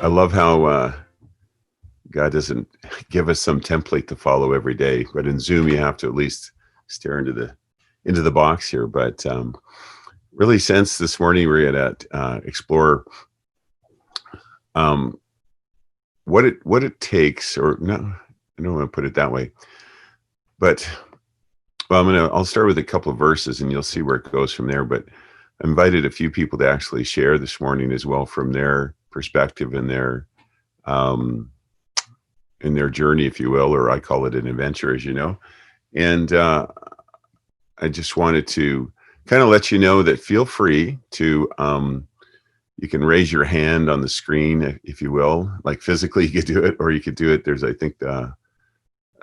I love how God doesn't give us some template to follow every day, but in Zoom you have to at least stare into the box here. But really, since this morning we're going to explore um, what it takes, or no, I don't want to put it that way, but well, I'll start with a couple of verses, and you'll see where it goes from there. But I invited a few people to actually share this morning as well from their perspective and um, in their journey, if you will, or I call it an adventure, as you know. And I just wanted to kind of let you know that feel free to, you can raise your hand on the screen, if you will, like physically you could do it, or you could do it. There's, I think, a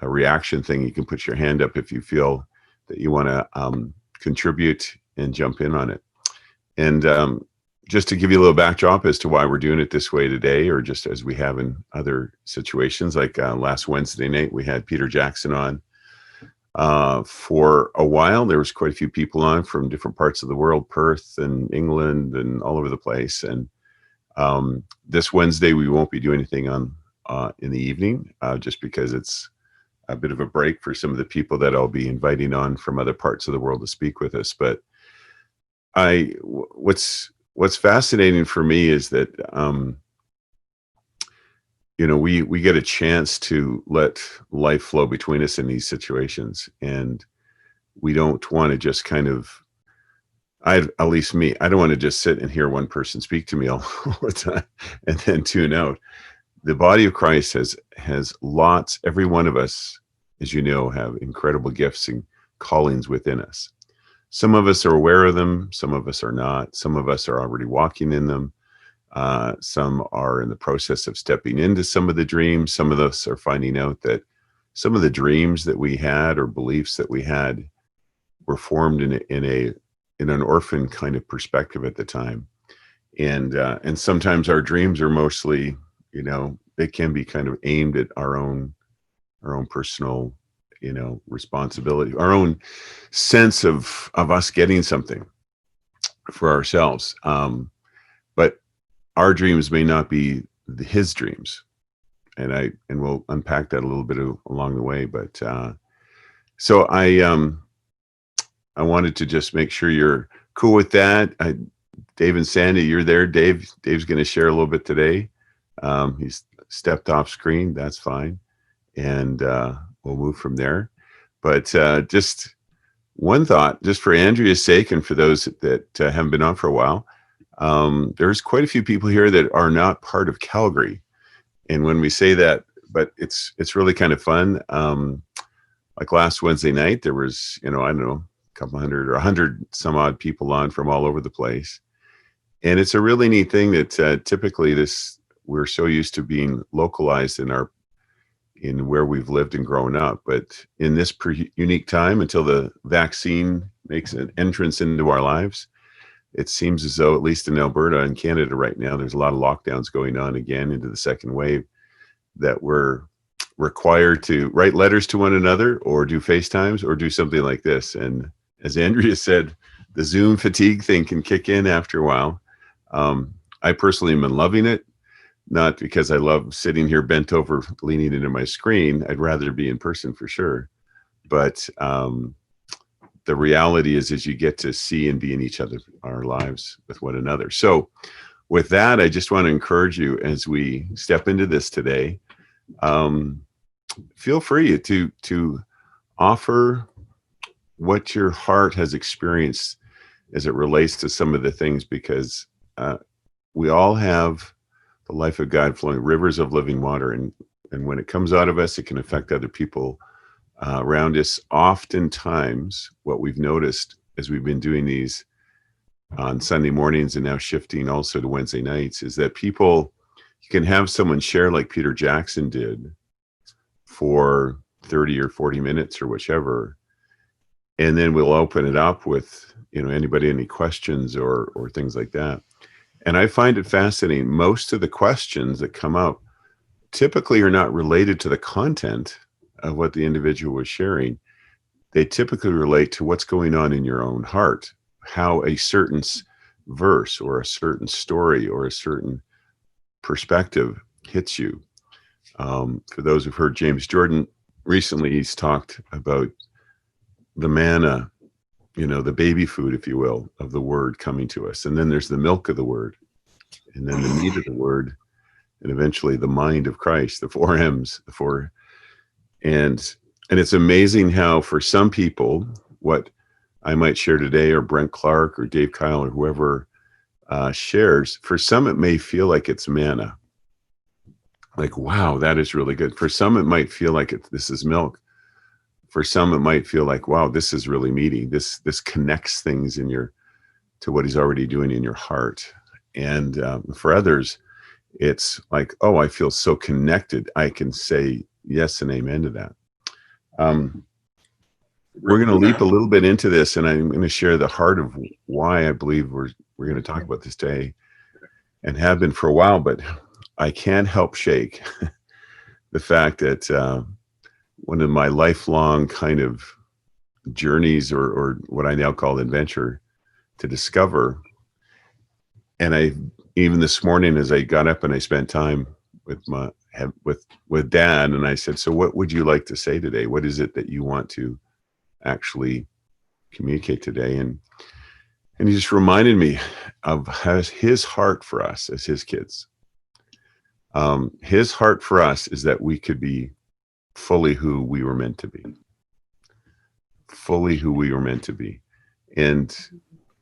reaction thing. You can put your hand up if you feel that you want to contribute and jump in on it. And just to give you a little backdrop as to why we're doing it this way today, or just as we have in other situations, like last Wednesday night, we had Peter Jackson on. For a while, there was quite a few people on from different parts of the world, Perth and England and all over the place. And this Wednesday, we won't be doing anything on in the evening, just because it's a bit of a break for some of the people that I'll be inviting on from other parts of the world to speak with us. But what's fascinating for me is that we get a chance to let life flow between us in these situations, and we don't want to just kind of, at least me, I don't want to just sit and hear one person speak to me all the time and then tune out. The body of Christ has lots. Every one of us, as you know, have incredible gifts and callings within us. Some of us are aware of them, some of us are not. Some of us are already walking in them. Some are in the process of stepping into some of the dreams. Some of us are finding out that some of the dreams that we had or beliefs that we had were formed in an orphan kind of perspective at the time. And sometimes our dreams are mostly, they can be kind of aimed at our own personal, responsibility, our own sense of us getting something for ourselves. But our dreams may not be his dreams. And we'll unpack that a little bit along the way. But so I wanted to just make sure you're cool with that. Dave and Sandy, you're there. Dave's going to share a little bit today. He's stepped off screen. That's fine. And we'll move from there. But just one thought, just for Andrea's sake and for those that haven't been on for a while, there's quite a few people here that are not part of Calgary. And when we say that, but it's really kind of fun. Like last Wednesday night, there was, I don't know, a couple hundred or 100 some odd people on from all over the place. And it's a really neat thing that typically we're so used to being localized in where we've lived and grown up. But in this unique time, until the vaccine makes an entrance into our lives, it seems as though, at least in Alberta and Canada right now, there's a lot of lockdowns going on again into the second wave, that we're required to write letters to one another or do FaceTimes or do something like this. And as Andrea said, the Zoom fatigue thing can kick in after a while. I personally am loving it, not because I love sitting here bent over, leaning into my screen. I'd rather be in person for sure. But the reality is you get to see and be in our lives with one another. So with that, I just want to encourage you as we step into this today, feel free to offer what your heart has experienced as it relates to some of the things, because we all have the life of God flowing, rivers of living water. And when it comes out of us, it can affect other people around us. Oftentimes, what we've noticed as we've been doing these on Sunday mornings and now shifting also to Wednesday nights is that you can have someone share like Peter Jackson did for 30 or 40 minutes or whichever. And then we'll open it up with, anybody, any questions or things like that. And I find it fascinating. Most of the questions that come up typically are not related to the content of what the individual was sharing. They typically relate to what's going on in your own heart, how a certain verse or a certain story or a certain perspective hits you. For those who've heard James Jordan recently, he's talked about the manna, the baby food, if you will, of the word coming to us. And then there's the milk of the word, and then the meat of the word, and eventually the mind of Christ, the four M's, and it's amazing how for some people, what I might share today, or Brent Clark or Dave Kyle or whoever shares, for some it may feel like it's manna. Like, wow, that is really good. For some, it might feel like this is milk. For some, it might feel like, wow, this is really meaty. This connects things to what he's already doing in your heart. And for others, it's like, oh, I feel so connected. I can say yes and amen to that. We're going to leap a little bit into this, and I'm going to share the heart of why I believe we're going to talk about this day, and have been for a while, but I can't help shake the fact that one of my lifelong kind of journeys, or what I now call adventure, to discover. And even this morning, as I got up and I spent time with Dad, and I said, so what would you like to say today? What is it that you want to actually communicate today? And he just reminded me of his heart for us as his kids. His heart for us is that we could be fully who we were meant to be. Fully who we were meant to be. And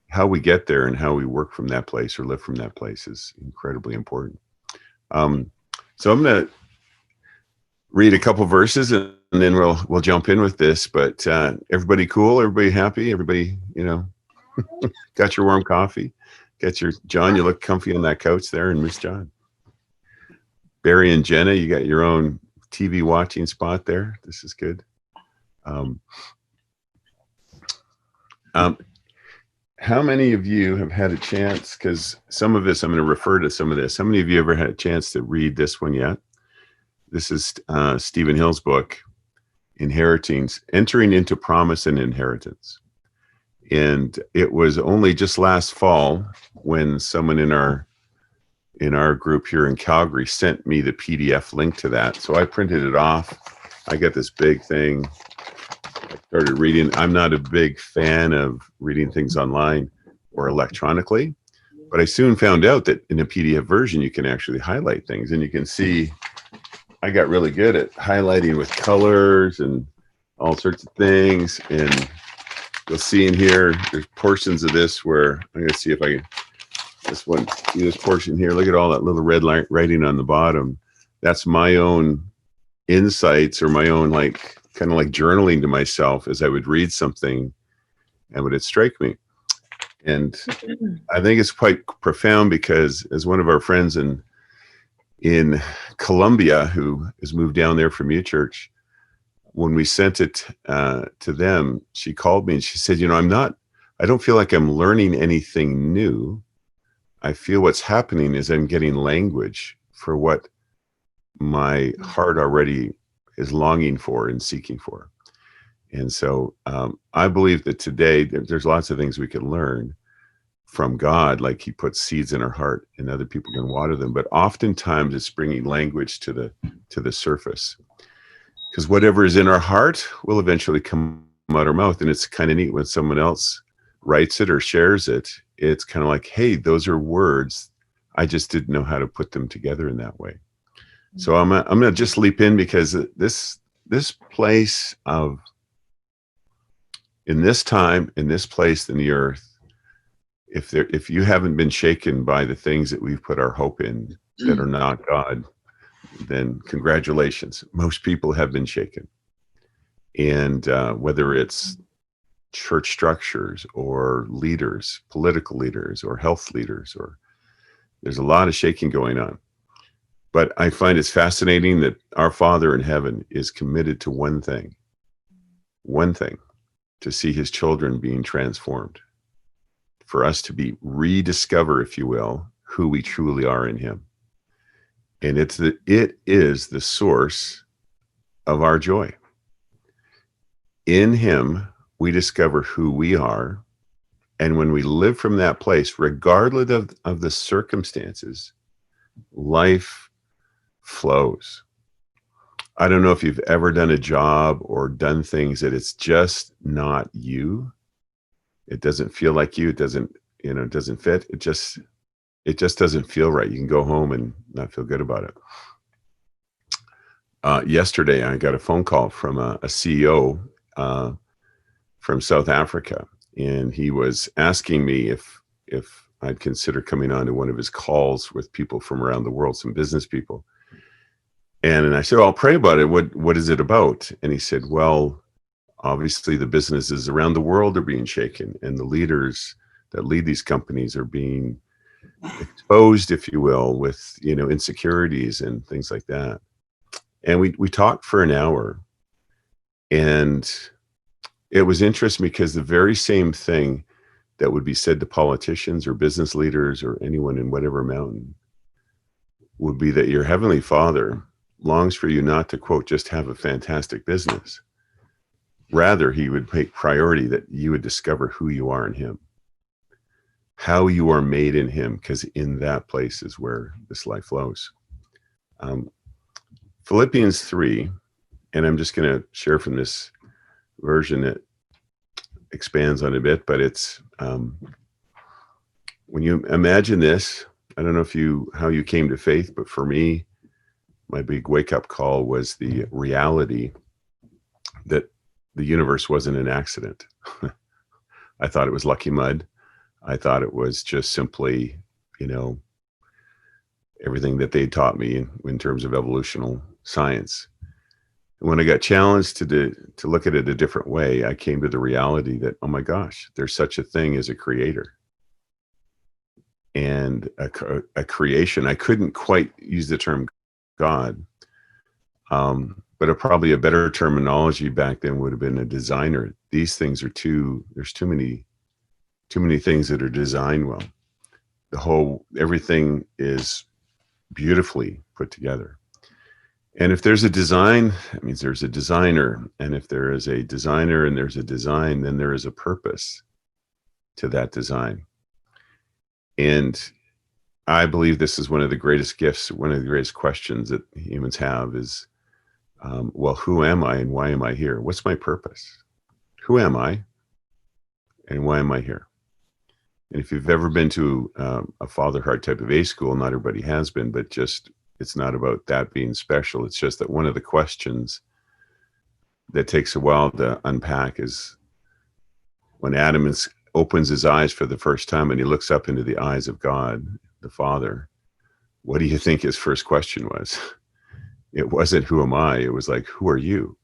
how we get there and how we work from that place or live from that place is incredibly important. So I'm going to read a couple verses, and then we'll jump in with this. But everybody cool? Everybody happy? Everybody, got your warm coffee? John, you look comfy on that couch there, and Miss John. Barry and Jenna, you got your own TV watching spot there. This is good. How many of you have had a chance, because some of this, I'm going to refer to some of this. How many of you ever had a chance to read this one yet? This is Stephen Hill's book, Entering into Promise and Inheritance. And it was only just last fall when someone in our group here in Calgary sent me the PDF link to that. So I printed it off. I got this big thing. I started reading. I'm not a big fan of reading things online or electronically, but I soon found out that in a PDF version, you can actually highlight things, and you can see I got really good at highlighting with colors and all sorts of things. And you'll see in here, there's portions of this where I'm going to see if I can, this portion here, look at all that little red writing on the bottom. That's my own insights, or my own kind of like journaling to myself as I would read something and would it strike me. And I think it's quite profound, because as one of our friends in Colombia, who has moved down there from UChurch, when we sent it to them, she called me and she said, I don't feel like I'm learning anything new. I feel what's happening is I'm getting language for what my heart already is longing for and seeking for. And so I believe that today there's lots of things we can learn from God, like he puts seeds in our heart and other people can water them. But oftentimes it's bringing language to the surface, because whatever is in our heart will eventually come out our mouth. And it's kind of neat when someone else writes it or shares it. It's kind of like, hey, those are words. I just didn't know how to put them together in that way. So I'm going to just leap in, because this place in this time, in this place in the earth, if you haven't been shaken by the things that we've put our hope in that are not God, then congratulations. Most people have been shaken. And whether it's church structures or leaders, political leaders or health leaders, or there's a lot of shaking going on. But I find it's fascinating that our Father in heaven is committed to one thing, to see his children being transformed, for us to rediscover, if you will, who we truly are in him. And it is the source of our joy. In him, we discover who we are. And when we live from that place, regardless of the circumstances, life flows. I don't know if you've ever done a job or done things that it's just not you. It doesn't feel like you. It doesn't, it doesn't fit. It just doesn't feel right. You can go home and not feel good about it. Yesterday, I got a phone call from a CEO from South Africa, and he was asking me if I'd consider coming on to one of his calls with people from around the world, some business people. And I said, well, I'll pray about it. What is it about? And he said, well, obviously the businesses around the world are being shaken, and the leaders that lead these companies are being exposed, if you will, with, insecurities and things like that. And we talked for an hour, and it was interesting because the very same thing that would be said to politicians or business leaders or anyone in whatever mountain would be that your heavenly Father longs for you not to, quote, just have a fantastic business. Rather, he would make priority that you would discover who you are in him, how you are made in him, because in that place is where this life flows. Philippians 3, and I'm just going to share from this version that expands on a bit, but it's when you imagine this, I don't know how you came to faith, but for me, my big wake-up call was the reality that the universe wasn't an accident. I thought it was lucky mud. I thought it was just simply, everything that they taught me in terms of evolutional science. And when I got challenged to look at it a different way, I came to the reality that, oh my gosh, there's such a thing as a creator and a creation. I couldn't quite use the term God, but probably a better terminology back then would have been a designer. These things are there's too many things that are designed well. Everything is beautifully put together. And if there's a design, that means there's a designer. And if there is a designer and there's a design, then there is a purpose to that design. And I believe this is one of the greatest gifts, one of the greatest questions that humans have is, well, who am I and why am I here? What's my purpose? Who am I and why am I here? And if you've ever been to a Father Heart type of A school, not everybody has been, but just it's not about that being special. It's just that one of the questions that takes a while to unpack is when Adam opens his eyes for the first time and he looks up into the eyes of God, the Father, what do you think his first question was? It wasn't, who am I? It was like, who are you?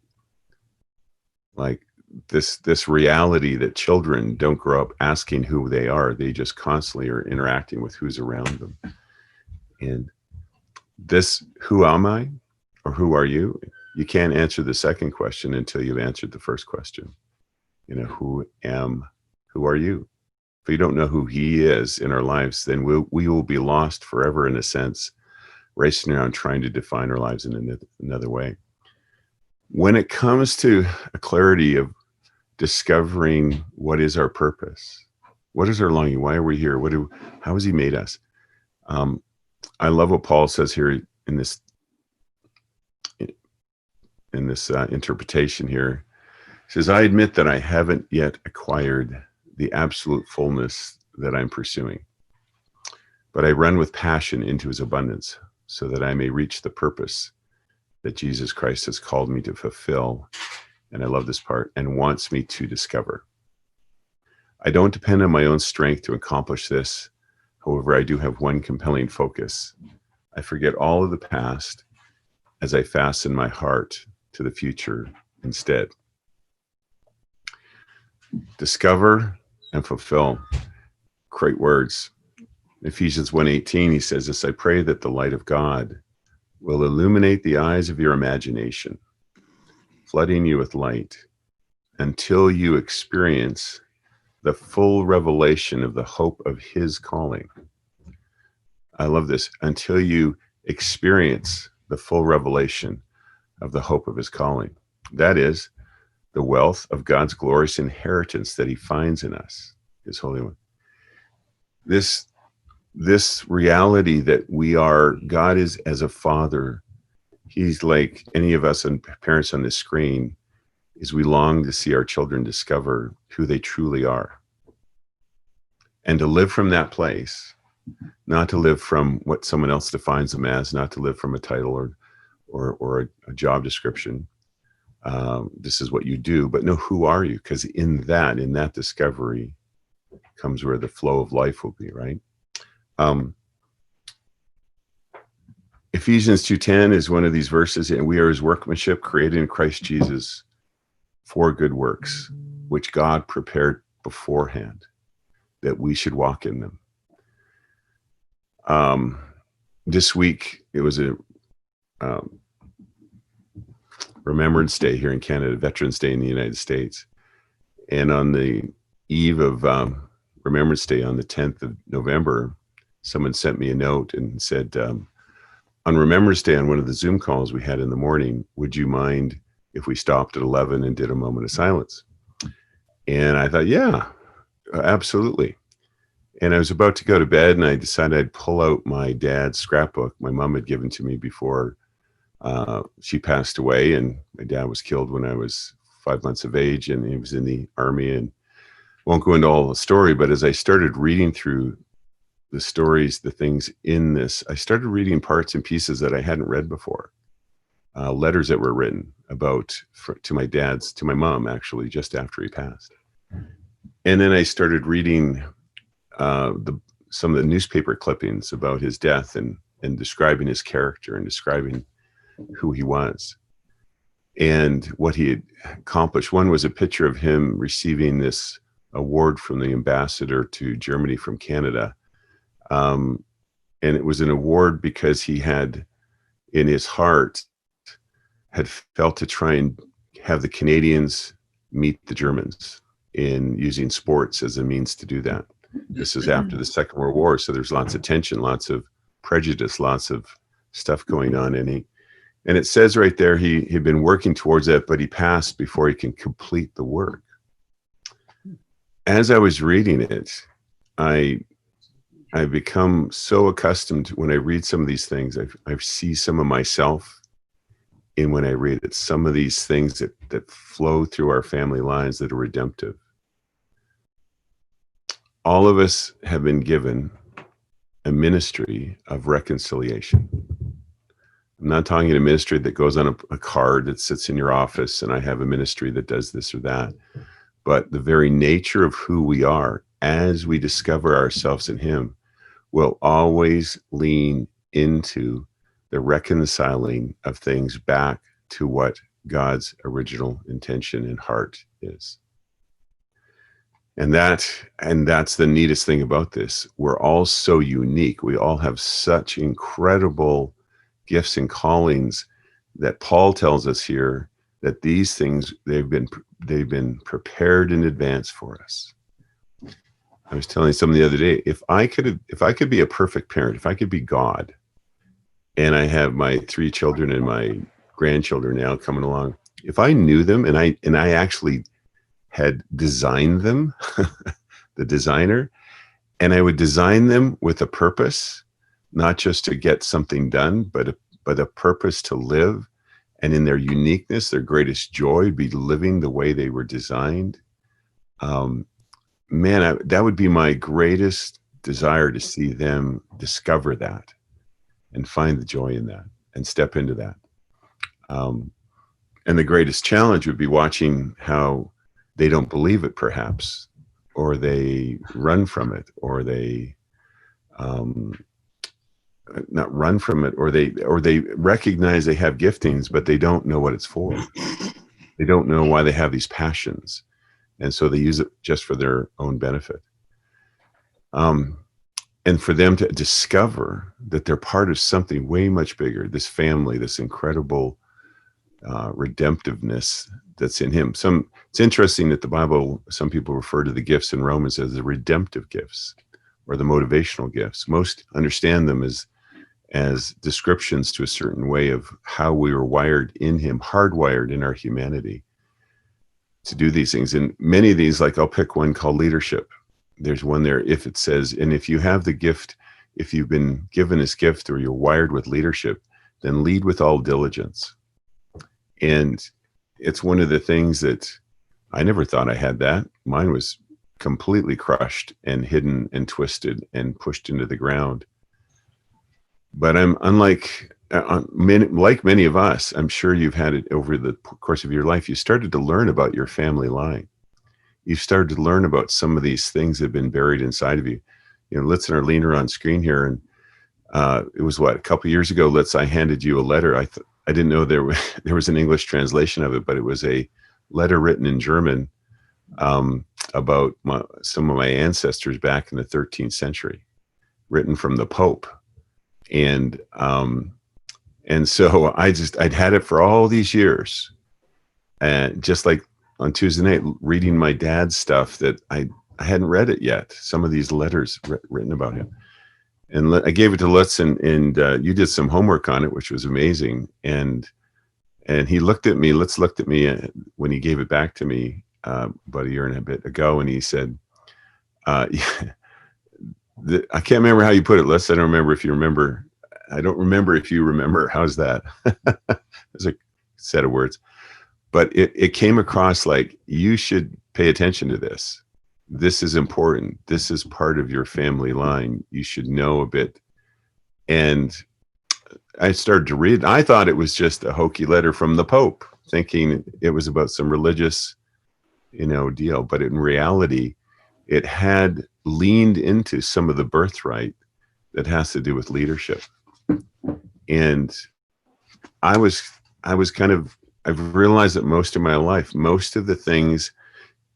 Like this reality that children don't grow up asking who they are. They just constantly are interacting with who's around them. And this, who am I or who are you? You can't answer the second question until you've answered the first question. Who are you? If we don't know who he is in our lives, then we will be lost forever, in a sense, racing around trying to define our lives in another way. When it comes to a clarity of discovering what is our purpose, what is our longing, why are we here, how has he made us? I love what Paul says here in this interpretation here. He says, I admit that I haven't yet acquired the absolute fullness that I'm pursuing, but I run with passion into his abundance so that I may reach the purpose that Jesus Christ has called me to fulfill. And I love this part, and wants me to discover. I don't depend on my own strength to accomplish this. However, I do have one compelling focus. I forget all of the past as I fasten my heart to the future instead. Discover and fulfill. Great words. In Ephesians 1:18, he says this, I pray that the light of God will illuminate the eyes of your imagination, flooding you with light until you experience the full revelation of the hope of his calling. I love this. Until you experience the full revelation of the hope of his calling. That is the wealth of God's glorious inheritance that he finds in us, his Holy One. This this reality that God is as a father. He's like any of us and parents on this screen, is we long to see our children discover who they truly are. And to live from that place, not to live from what someone else defines them as, not to live from a title or a job description. This is what you do, but no, who are you? Because in that discovery comes where the flow of life will be, right? Ephesians 2:10 is one of these verses, and we are his workmanship created in Christ Jesus for good works, which God prepared beforehand that we should walk in them. This week, it was a Remembrance Day here in Canada, Veterans Day in the United States. And on the eve of Remembrance Day, on the 10th of November, someone sent me a note and said, on Remembrance Day, on one of the Zoom calls we had in the morning, would you mind if we stopped at 11 and did a moment of silence? And I thought, yeah, absolutely. And I was about to go to bed, and I decided I'd pull out my dad's scrapbook my mom had given to me before she passed away. And my dad was killed when I was 5 months of age, and he was in the army, and won't go into all the story. But as I started reading through the stories, the things in this, I started reading parts and pieces that I hadn't read before. Letters that were written to my mom, actually, just after he passed. And then I started reading some of the newspaper clippings about his death and describing his character and describing who he was and what he had accomplished. One was a picture of him receiving this award from the ambassador to Germany from Canada. And it was an award because he had, in his heart, had felt to try and have the Canadians meet the Germans in using sports as a means to do that. This is after the Second World War, so there's lots of tension, lots of prejudice, lots of stuff going on. And it says right there, he'd been working towards that, but he passed before he can complete the work. As I was reading it, I've become so accustomed to, when I read some of these things, I see some of myself in when I read it, some of these things that flow through our family lines that are redemptive. All of us have been given a ministry of reconciliation. I'm not talking a ministry that goes on a card that sits in your office, and I have a ministry that does this or that. But the very nature of who we are as we discover ourselves in him will always lean into the reconciling of things back to what God's original intention and heart is. And that's the neatest thing about this. We're all so unique. We all have such incredible gifts and callings that Paul tells us here that these things, they've been prepared in advance for us. I was telling someone the other day, if I could be a perfect parent, if I could be God, and I have my 3 children and my grandchildren now coming along, if I knew them and I actually had designed them, the designer, and I would design them with a purpose, not just to get something done, but a purpose to live, and in their uniqueness, their greatest joy, be living the way they were designed. That would be my greatest desire, to see them discover that and find the joy in that and step into that. And the greatest challenge would be watching how they don't believe it, perhaps, or they run from it, or they not run from it, or they recognize they have giftings, but they don't know what it's for. They don't know why they have these passions, and so they use it just for their own benefit. And for them to discover that they're part of something way much bigger, this family, this incredible redemptiveness that's in him. It's interesting that the Bible, some people refer to the gifts in Romans as the redemptive gifts or the motivational gifts. Most understand them as descriptions to a certain way of how we were wired in him, hardwired in our humanity to do these things. And many of these, like I'll pick one called leadership. There's one there, if it says, and if you have the gift, if you've been given this gift or you're wired with leadership, then lead with all diligence. And it's one of the things that I never thought I had that. Mine was completely crushed and hidden and twisted and pushed into the ground. But I'm unlike like many of us, I'm sure you've had it over the course of your life. You started to learn about your family line. You've started to learn about some of these things that have been buried inside of you. You know, Litz and Arlene are on screen here, and it was a couple of years ago, Litz, I handed you a letter. I didn't know there was an English translation of it, but it was a letter written in German about some of my ancestors back in the 13th century, written from the Pope. And so I'd had it for all these years, and just like on Tuesday night, reading my dad's stuff that I hadn't read it yet. Some of these letters written about him, and I gave it to Lutz, and you did some homework on it, which was amazing. And he looked at me. Lutz looked at me when he gave it back to me about a year and a bit ago, and he said, I can't remember how you put it, Les. I don't remember if you remember. I don't remember if you remember. How's that? It's a set of words. But it came across like, you should pay attention to this. This is important. This is part of your family line. You should know a bit. And I started to read. I thought it was just a hokey letter from the Pope, thinking it was about some religious, deal. But in reality, it had leaned into some of the birthright that has to do with leadership. And I've realized that most of my life, most of the things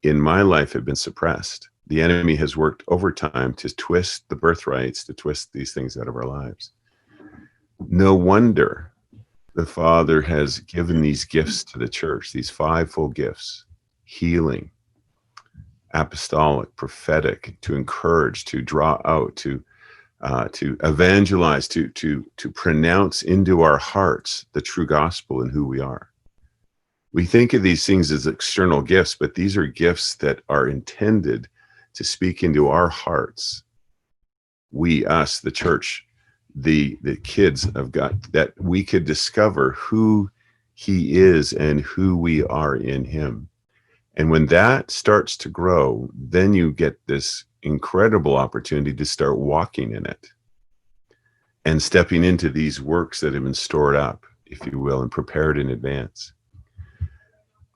in my life have been suppressed. The enemy has worked overtime to twist the birthrights, to twist these things out of our lives. No wonder the Father has given these gifts to the church, these fivefold gifts: healing, apostolic, prophetic, to encourage, to draw out, to evangelize, to pronounce into our hearts the true gospel and who we are. We think of these things as external gifts, but these are gifts that are intended to speak into our hearts. We, us, the church, the kids of God, that we could discover who he is and who we are in him. And when that starts to grow, then you get this incredible opportunity to start walking in it and stepping into these works that have been stored up, if you will, and prepared in advance.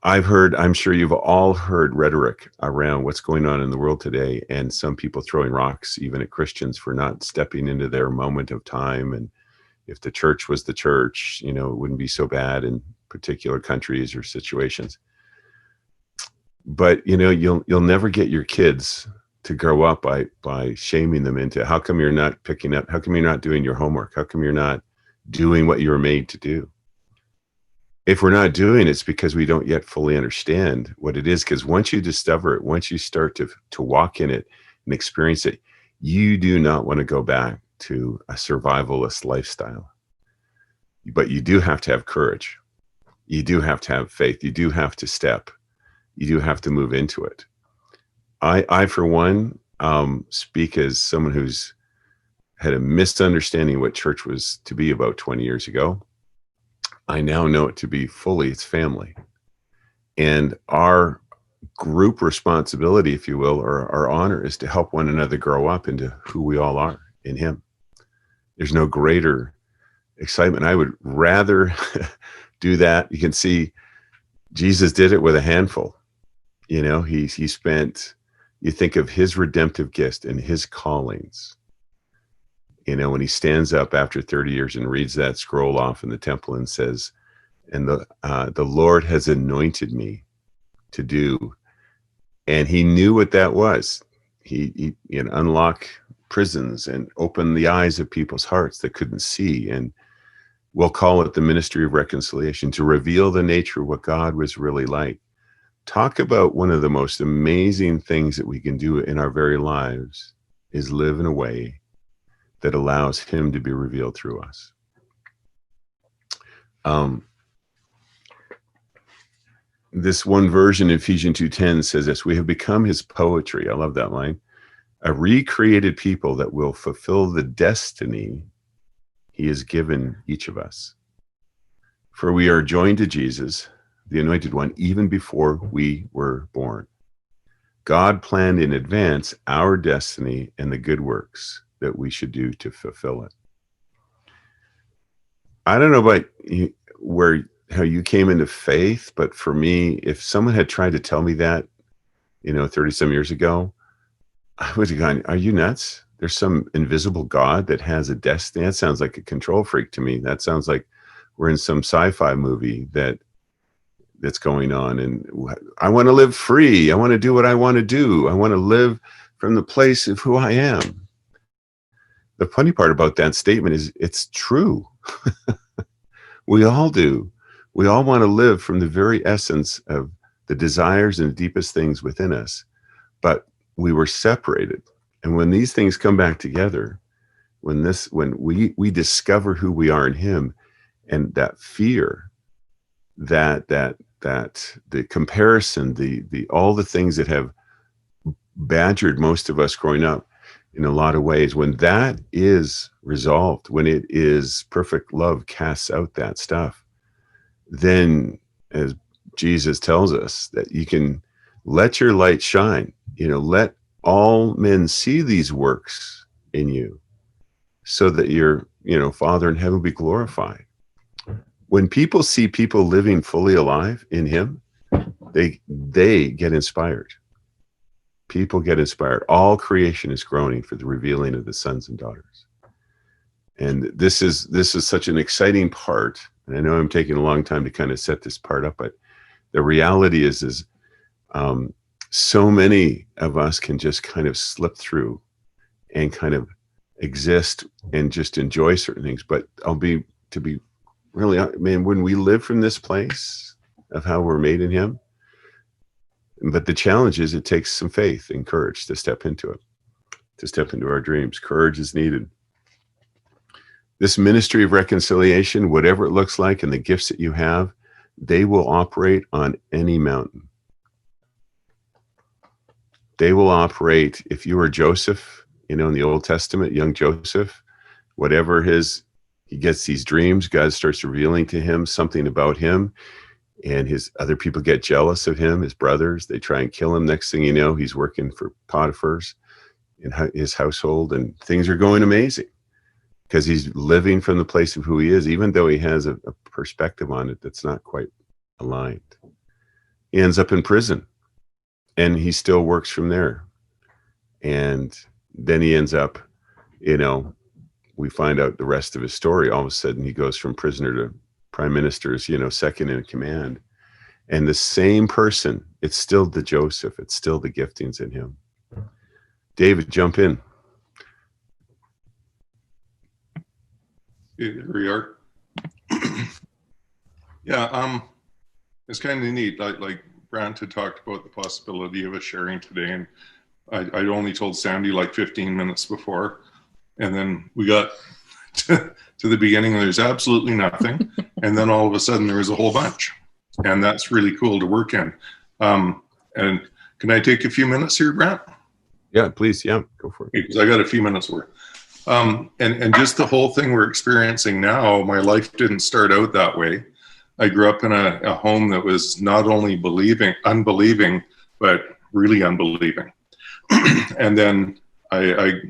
I'm sure you've all heard rhetoric around what's going on in the world today, and some people throwing rocks even at Christians for not stepping into their moment of time. And if the church was the church, it wouldn't be so bad in particular countries or situations. But you'll never get your kids to grow up by shaming them into, how come you're not picking up? How come you're not doing your homework? How come you're not doing what you were made to do? If we're not doing it, it's because we don't yet fully understand what it is. Because once you discover it, once you start to walk in it and experience it, you do not want to go back to a survivalist lifestyle. But you do have to have courage. You do have to have faith. You do have to step. You do have to move into it. I for one, speak as someone who's had a misunderstanding of what church was to be about 20 years ago. I now know it to be fully its family. And our group responsibility, if you will, or our honor, is to help one another grow up into who we all are in him. There's no greater excitement. I would rather do that. You can see Jesus did it with a handful. He spent, you think of his redemptive gift and his callings. When he stands up after 30 years and reads that scroll off in the temple and says, and the Lord has anointed me to do. And he knew what that was. He unlock prisons and open the eyes of people's hearts that couldn't see. And we'll call it the ministry of reconciliation, to reveal the nature of what God was really like. Talk about one of the most amazing things that we can do in our very lives is live in a way that allows him to be revealed through us. This one version, Ephesians 2:10, says this: we have become his poetry. I love that line. a recreated people that will fulfill the destiny he has given each of us. For we are joined to Jesus, the Anointed One, even before we were born. God planned in advance our destiny and the good works that we should do to fulfill it. I don't know about how you came into faith, but for me, if someone had tried to tell me that, 30 some years ago, I would have gone, are you nuts? There's some invisible God that has a destiny. That sounds like a control freak to me. That sounds like we're in some sci-fi movie that's going on. And I want to live free. I want to do what I want to do. I want to live from the place of who I am. The funny part about that statement is it's true. We all do. We all want to live from the very essence of the desires and the deepest things within us. But we were separated. And when these things come back together, when we discover who we are in him, and that fear, that the comparison, the all the things that have badgered most of us growing up in a lot of ways, when that is resolved, when it is perfect love casts out that stuff, then as Jesus tells us that you can let your light shine, let all men see these works in you so that your, Father in heaven will be glorified. When people see people living fully alive in him, they get inspired. People get inspired. All creation is groaning for the revealing of the sons and daughters. And this is such an exciting part. And I know I'm taking a long time to kind of set this part up, but the reality is so many of us can just kind of slip through and kind of exist and just enjoy certain things. But to be really, man, when we live from this place of how we're made in him, but the challenge is it takes some faith and courage to step into it, to step into our dreams. Courage is needed. This ministry of reconciliation, whatever it looks like, and the gifts that you have, they will operate on any mountain. They will operate, if you were Joseph, in the Old Testament, young Joseph, whatever he gets these dreams, God starts revealing to him something about him, and his other people get jealous of him, his brothers, they try and kill him. Next thing you know, he's working for Potiphar's in his household, and things are going amazing because he's living from the place of who he is, even though he has a perspective on it that's not quite aligned. He ends up in prison, and he still works from there. And then he ends up, we find out the rest of his story. All of a sudden, he goes from prisoner to prime minister's, second in command. And the same person, it's still the Joseph, it's still the giftings in him. David, jump in. Here we are. Yeah, it's kind of neat. Like Brant had talked about the possibility of us sharing today, and I'd only told Sandy like 15 minutes before, and then we got to the beginning and there's absolutely nothing, and then all of a sudden there was a whole bunch, and that's really cool to work in. And can I take a few minutes here, Brant? Yeah, please. Yeah, go for it. Because I got a few minutes worth. And just the whole thing we're experiencing now, my life didn't start out that way. I grew up in a home that was not only unbelieving, but really unbelieving. And then I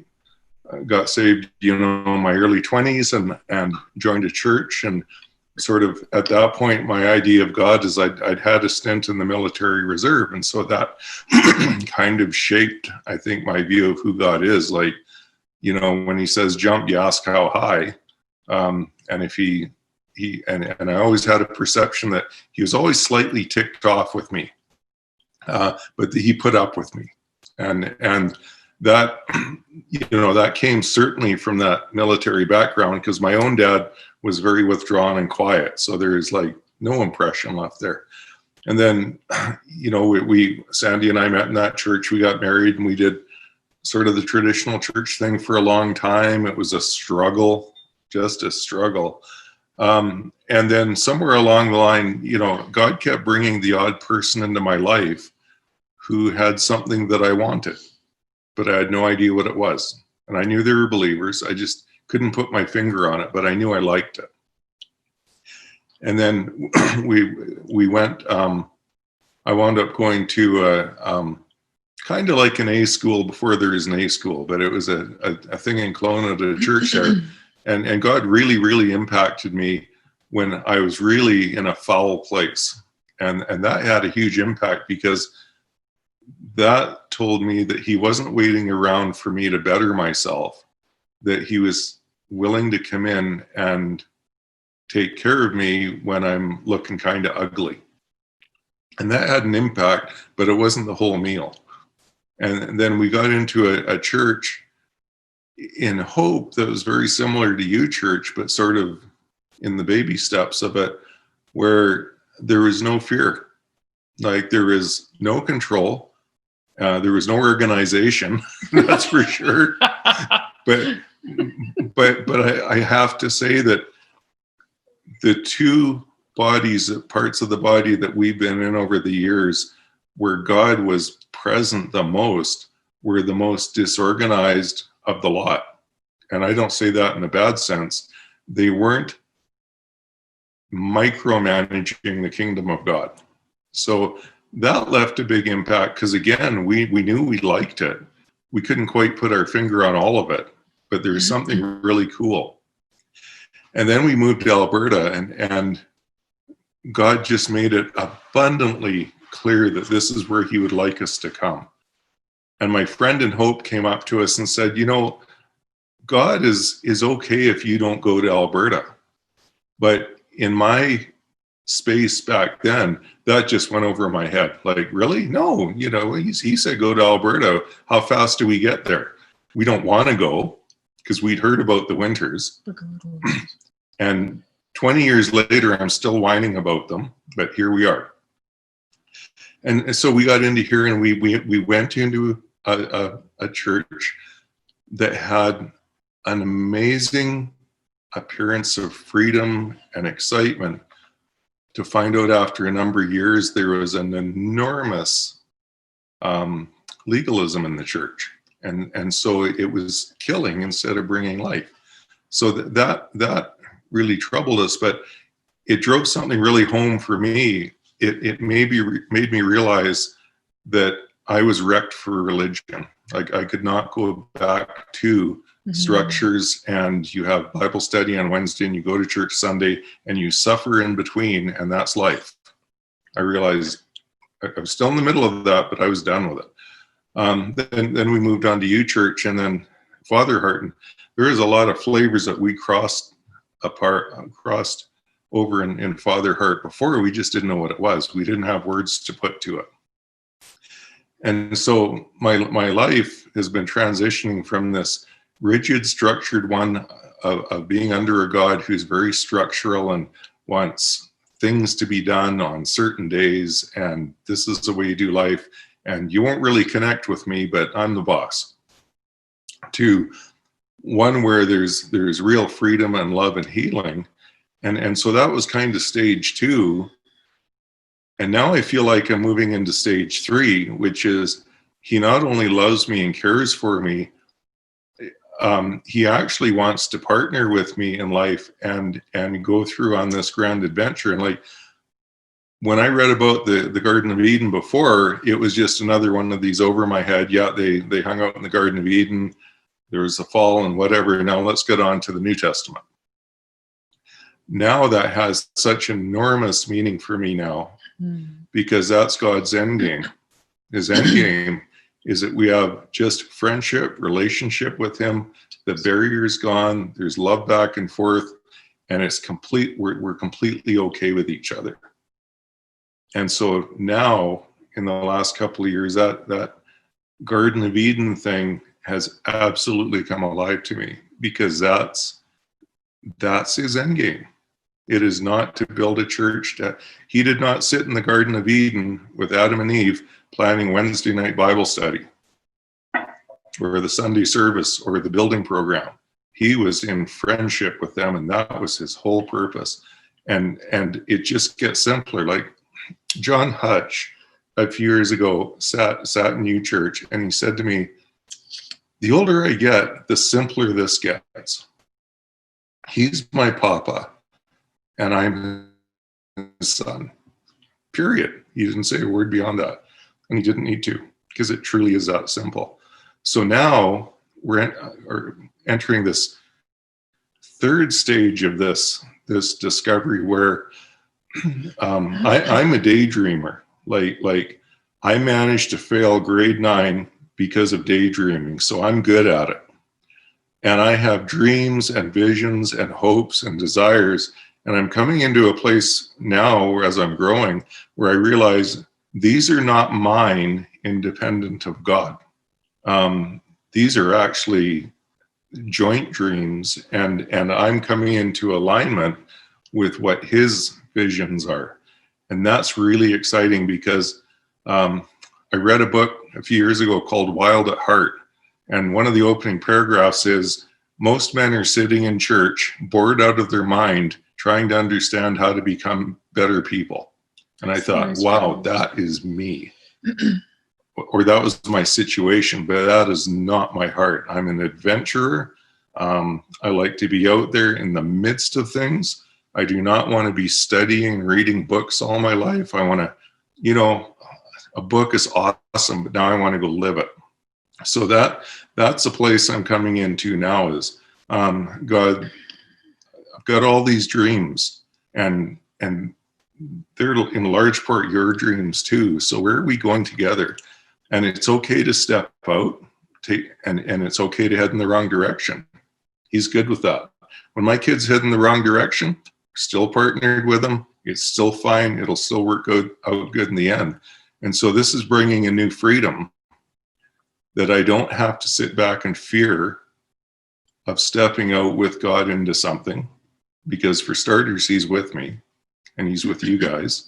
got saved, in my early 20s and joined a church. And sort of at that point, my idea of God is I'd had a stint in the military reserve. And so that kind of shaped, I think, my view of who God is. Like, when he says jump, you ask how high. And if and I always had a perception that he was always slightly ticked off with me, but he put up with me. And that, that came certainly from that military background, because my own dad was very withdrawn and quiet. So there's like no impression left there. And then, Sandy and I met in that church, we got married, and we did sort of the traditional church thing for a long time. It was a struggle, just a struggle. And then somewhere along the line, God kept bringing the odd person into my life who had something that I wanted, but I had no idea what it was. And I knew they were believers. I just couldn't put my finger on it, but I knew I liked it. And then we went, I wound up going to kind of like an A school before there is an A school, but it was a thing in Kelowna at a church there. And God really, really impacted me when I was really in a foul place. And that had a huge impact, because that told me that he wasn't waiting around for me to better myself, that he was willing to come in and take care of me when I'm looking kind of ugly. And that had an impact, but it wasn't the whole meal. And then we got into a church in Hope that was very similar to UChurch, but sort of in the baby steps of it, where there was no fear. Like, there was no control. There was no organization, that's for sure. But I have to say that the two parts of the body that we've been in over the years, where God was present the most, were the most disorganized of the lot. And I don't say that in a bad sense. They weren't micromanaging the kingdom of God. So that left a big impact, because again, we knew we liked it. We couldn't quite put our finger on all of it, but there was something really cool. And then we moved to Alberta, and God just made it abundantly clear that this is where he would like us to come. And my friend in Hope came up to us and said, God is okay if you don't go to Alberta. But in my space back then, that just went over my head. Like, really? No, he said go to Alberta. How fast do we get there? We don't want to go, because we'd heard about the winters. And 20 years later, I'm still whining about them, but here we are. And so we got into here, and we went into a church that had an amazing appearance of freedom and excitement, to find out after a number of years there was an enormous legalism in the church. And so it was killing instead of bringing life. So that really troubled us, but it drove something really home for me. It made me realize that I was wrecked for religion. Like, I could not go back to structures, and you have Bible study on Wednesday and you go to church Sunday and you suffer in between, and that's life. I realized I was still in the middle of that, but I was done with it. Then we moved on to UChurch, and then Father Heart. And there is a lot of flavors that we crossed over in Father Heart. Before, we just didn't know what it was. We didn't have words to put to it. And so my life has been transitioning from this rigid, structured one of being under a God who's very structural and wants things to be done on certain days, and this is the way you do life, and you won't really connect with me, but I'm the boss, to one where there's real freedom and love and healing. And so that was kind of stage 2. And now I feel like I'm moving into stage 3, which is he not only loves me and cares for me, he actually wants to partner with me in life and go through on this grand adventure. And like, when I read about the Garden of Eden before, it was just another one of these over my head. Yeah, they hung out in the Garden of Eden. There was a fall and whatever. Now let's get on to the New Testament. Now that has such enormous meaning for me now, because that's God's end game. His end game is that we have just friendship, relationship with him. The barrier's gone. There's love back and forth, and it's complete. We're completely okay with each other. And so now, in the last couple of years, that Garden of Eden thing has absolutely come alive to me, because that's his end game. It is not to build a church. He did not sit in the Garden of Eden with Adam and Eve planning Wednesday night Bible study or the Sunday service or the building program. He was in friendship with them, and that was his whole purpose. And it just gets simpler. Like John Hutch, a few years ago, sat in UChurch, and he said to me, The older I get, the simpler this gets. He's my papa, and I'm his son. Period. He didn't say a word beyond that, and he didn't need to, because it truly is that simple. So now we're entering this third stage of this discovery where I'm a daydreamer. Like I managed to fail grade 9 because of daydreaming, so I'm good at it. And I have dreams and visions and hopes and desires. And I'm coming into a place now, as I'm growing, where I realize these are not mine independent of God. These are actually joint dreams, and I'm coming into alignment with what his visions are. And that's really exciting, because I read a book a few years ago called Wild at Heart. And one of the opening paragraphs is, most men are sitting in church, bored out of their mind, trying to understand how to become better people. And I thought, wow, that is me. Or that was my situation, but that is not my heart. I'm an adventurer. I like to be out there in the midst of things. I do not want to be studying, reading books all my life. I want to, a book is awesome, but now I want to go live it. So that's a place I'm coming into now, is God, I've got all these dreams, and they're in large part your dreams too. So where are we going together? And it's okay to step out, and it's okay to head in the wrong direction. He's good with that. When my kids head in the wrong direction, still partnered with them. It's still fine. It'll still work out good in the end. And so this is bringing a new freedom, that I don't have to sit back in fear of stepping out with God into something, because for starters, he's with me and he's with you guys.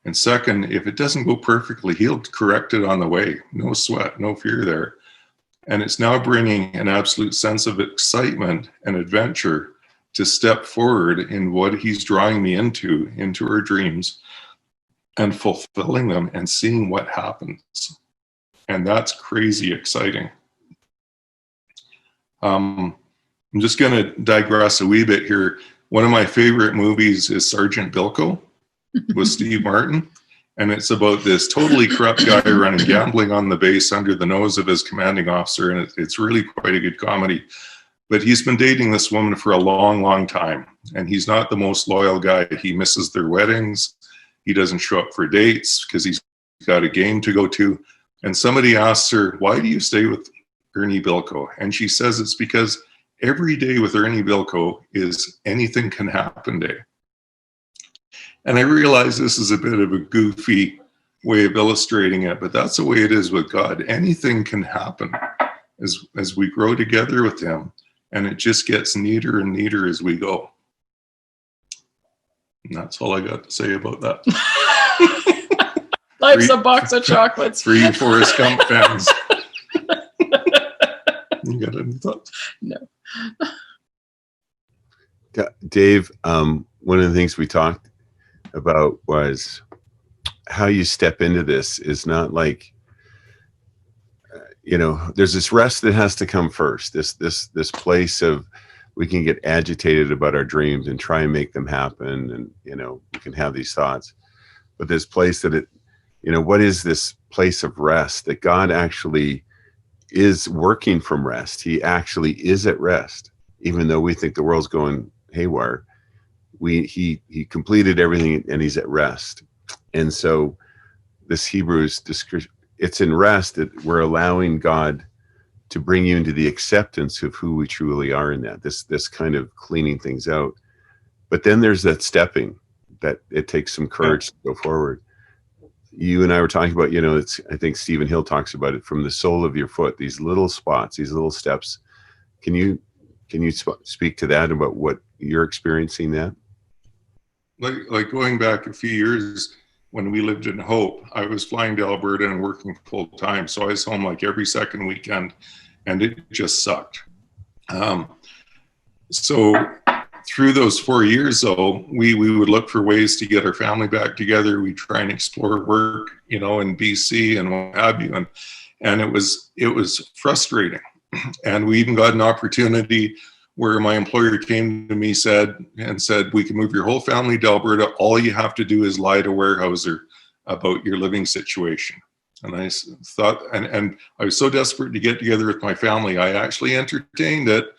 And second, if it doesn't go perfectly, he'll correct it on the way. No sweat, no fear there. And it's now bringing an absolute sense of excitement and adventure to step forward in what he's drawing me into our dreams, and fulfilling them and seeing what happens. And that's crazy exciting. I'm just going to digress a wee bit here. One of my favorite movies is Sergeant Bilko with Steve Martin. And it's about this totally corrupt guy running gambling on the base under the nose of his commanding officer. And it's really quite a good comedy. But he's been dating this woman for a long, long time. And he's not the most loyal guy. He misses their weddings. He doesn't show up for dates because he's got a game to go to. And somebody asks her, why do you stay with Ernie Bilko? And she says it's because every day with Ernie Bilko is anything can happen day. And I realize this is a bit of a goofy way of illustrating it, but that's the way it is with God. Anything can happen as we grow together with him, and it just gets neater and neater as we go. And that's all I got to say about that. Life's a box of chocolates. For you Forrest Gump fans. You got any thoughts? No. Dave, one of the things we talked about was how you step into this is not like, there's this rest that has to come first. This place of, we can get agitated about our dreams and try and make them happen, and we can have these thoughts, but this place that what is this place of rest, that God actually is working from rest. He actually is at rest, even though we think the world's going haywire. He completed everything and he's at rest. And so this Hebrews, it's in rest that we're allowing God to bring you into the acceptance of who we truly are in that, this kind of cleaning things out. But then there's that stepping, that it takes some courage to go forward. You and I were talking about, I think Stephen Hill talks about it, from the sole of your foot, these little spots, these little steps. Can you speak to that, about what you're experiencing that? Like going back a few years when we lived in Hope, I was flying to Alberta and working full time. So I was home like every second weekend, and it just sucked. So through those 4 years, though, we would look for ways to get our family back together. We try and explore work, in BC and what have you. And it was frustrating. And we even got an opportunity where my employer came to me said, we can move your whole family to Alberta. All you have to do is lie to Weyerhaeuser about your living situation. And I thought, and I was so desperate to get together with my family, I actually entertained it.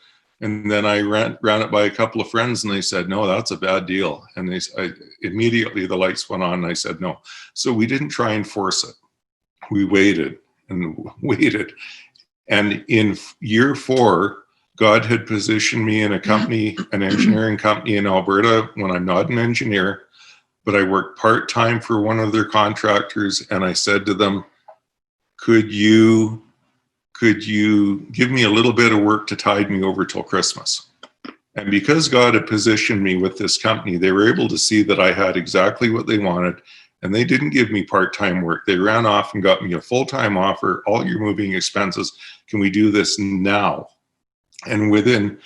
And then I ran it by a couple of friends, and they said, no, that's a bad deal. And immediately the lights went on, and I said, no. So we didn't try and force it. We waited and waited. And in year 4, God had positioned me in a company, an engineering company in Alberta, when I'm not an engineer, but I worked part-time for one of their contractors. And I said to them, could you give me a little bit of work to tide me over till Christmas? And because God had positioned me with this company, they were able to see that I had exactly what they wanted. And they didn't give me part-time work. They ran off and got me a full-time offer. All your moving expenses. Can we do this now? And within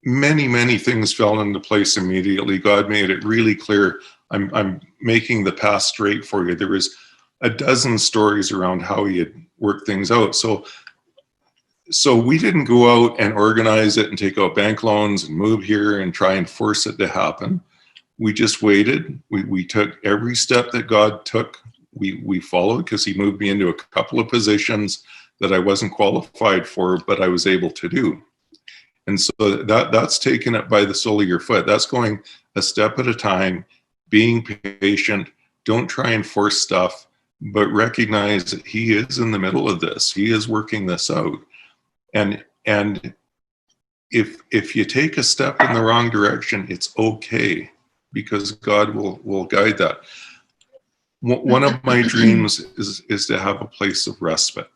many, many things fell into place immediately. God made it really clear. I'm making the path straight for you. There was a dozen stories around how he had worked things out. So we didn't go out and organize it and take out bank loans and move here and try and force it to happen. We just waited. We took every step that God took. We followed, because he moved me into a couple of positions that I wasn't qualified for, but I was able to do. And so that's taking it by the sole of your foot. That's going a step at a time, being patient. Don't try and force stuff, but recognize that he is in the middle of this. He is working this out. And if you take a step in the wrong direction, it's okay, because God will guide that. One of my dreams is to have a place of respite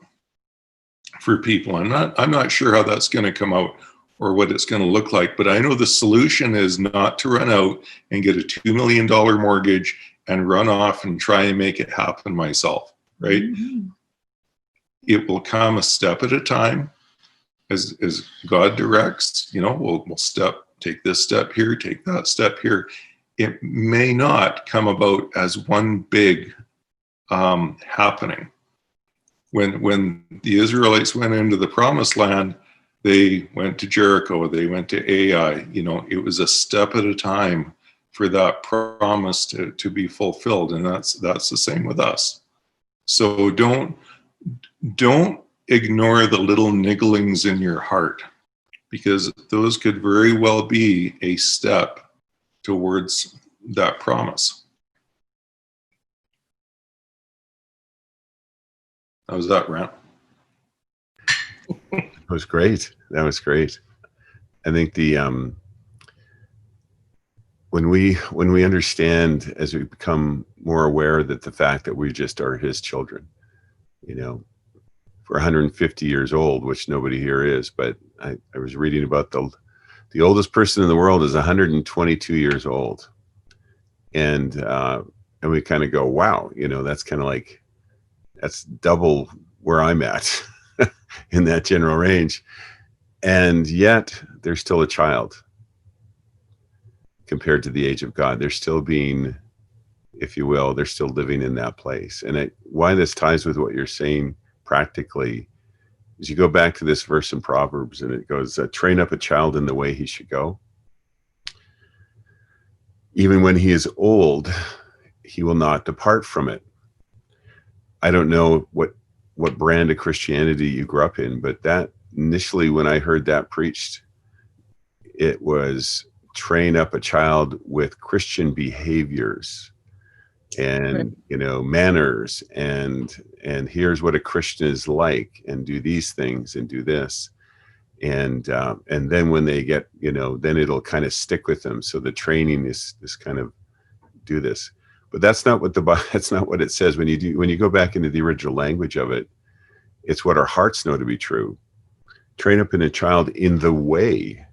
for people. I'm not sure how that's going to come out or what it's going to look like, but I know the solution is not to run out and get a $2 million mortgage and run off and try and make it happen myself, right? Mm-hmm. It will come a step at a time as God directs. We'll take this step here, take that step here. It may not come about as one big happening. When the Israelites went into the promised land, they went to Jericho, they went to Ai. It was a step at a time for that promise to be fulfilled. And that's the same with us. So don't ignore the little nigglings in your heart, because those could very well be a step towards that promise. How was that, Brant? That was great. I think when we understand, as we become more aware that the fact that we just are his children, for 150 years old, which nobody here is, but I was reading about the oldest person in the world is 122 years old. And we kind of go, wow, that's kind of like, that's double where I'm at in that general range. And yet they're still a child compared to the age of God. They're still being, if you will, they're still living in that place. And why this ties with what you're saying practically is you go back to this verse in Proverbs, and it goes, train up a child in the way he should go. Even when he is old, he will not depart from it. I don't know what brand of Christianity you grew up in, but that initially, when I heard that preached, it was train up a child with Christian behaviors and, manners, and here's what a Christian is like, and do these things and do this. And then when they get, then it'll kind of stick with them. So the training is kind of do this. But that's not what that's not what it says. When you go back into the original language of it, it's what our hearts know to be true. Train up in a child in the way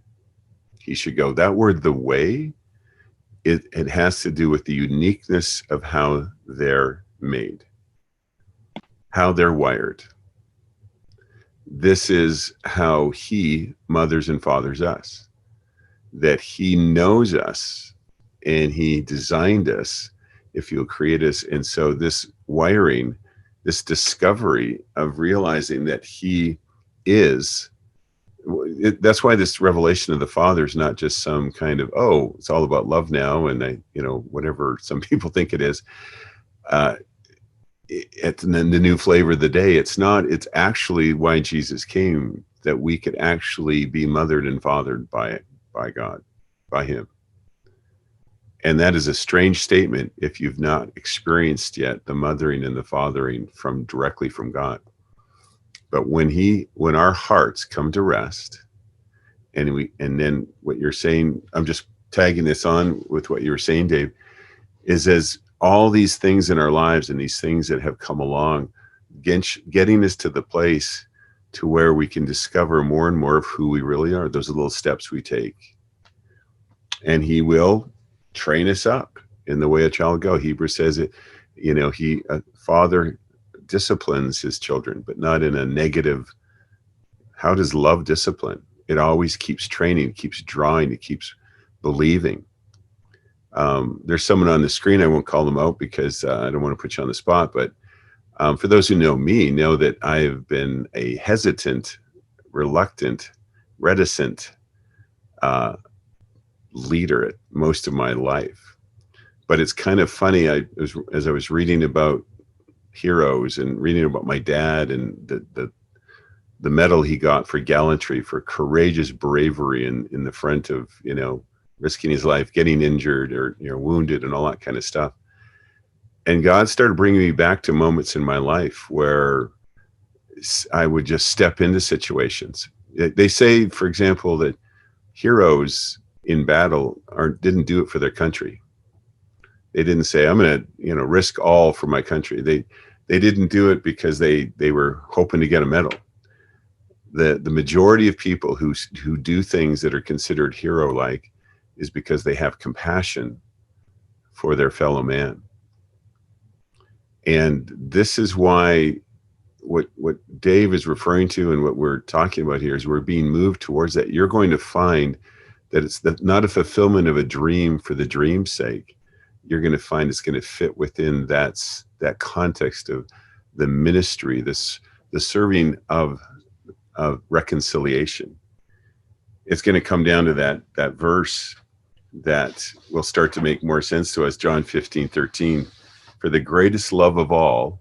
he should go. That word, the way, it has to do with the uniqueness of how they're made, how they're wired. This is how he mothers and fathers us, that he knows us and he designed us, if you'll create us. And so this wiring, this discovery of realizing that he is. That's why this revelation of the Father is not just some kind of, oh, it's all about love now, and whatever some people think it is. It's the new flavor of the day. It's not. It's actually why Jesus came, that we could actually be mothered and fathered by God, by Him. And that is a strange statement if you've not experienced yet the mothering and the fathering directly from God. But when our hearts come to rest, and then what you're saying, I'm just tagging this on with what you were saying, Dave, is as all these things in our lives and these things that have come along, getting us to the place to where we can discover more and more of who we really are. Those are little steps we take. And He will train us up in the way a child go. Hebrews says it, a father disciplines his children, but not in a negative. How does love discipline? It always keeps training, it keeps drawing, it keeps believing. There's someone on the screen, I won't call them out because I don't want to put you on the spot, but for those who know me, know that I've been a hesitant, reluctant, reticent leader at most of my life. But it's kind of funny, as I was reading about heroes and reading about my dad and the medal he got for gallantry, for courageous bravery in the front of, risking his life, getting injured or wounded and all that kind of stuff. And God started bringing me back to moments in my life where I would just step into situations. They say, for example, that heroes in battle didn't do it for their country. They didn't say, I'm going to, risk all for my country. They didn't do it because they were hoping to get a medal. The majority of people who do things that are considered hero-like is because they have compassion for their fellow man. And this is why what Dave is referring to and what we're talking about here is we're being moved towards that. You're going to find that it's not a fulfillment of a dream for the dream's sake. You're going to find it's going to fit within that context of the ministry, the serving of reconciliation. It's going to come down to that verse that will start to make more sense to us, John 15:13. For the greatest love of all,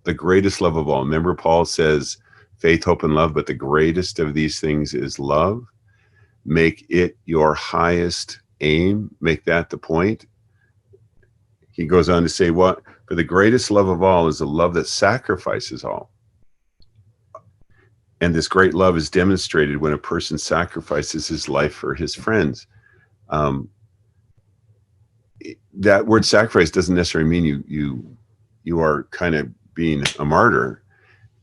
remember Paul says faith, hope, and love, but the greatest of these things is love. Make it your highest aim. Make that the point. He goes on to say, what? For the greatest love of all is a love that sacrifices all. And this great love is demonstrated when a person sacrifices his life for his friends. That word sacrifice doesn't necessarily mean you are kind of being a martyr.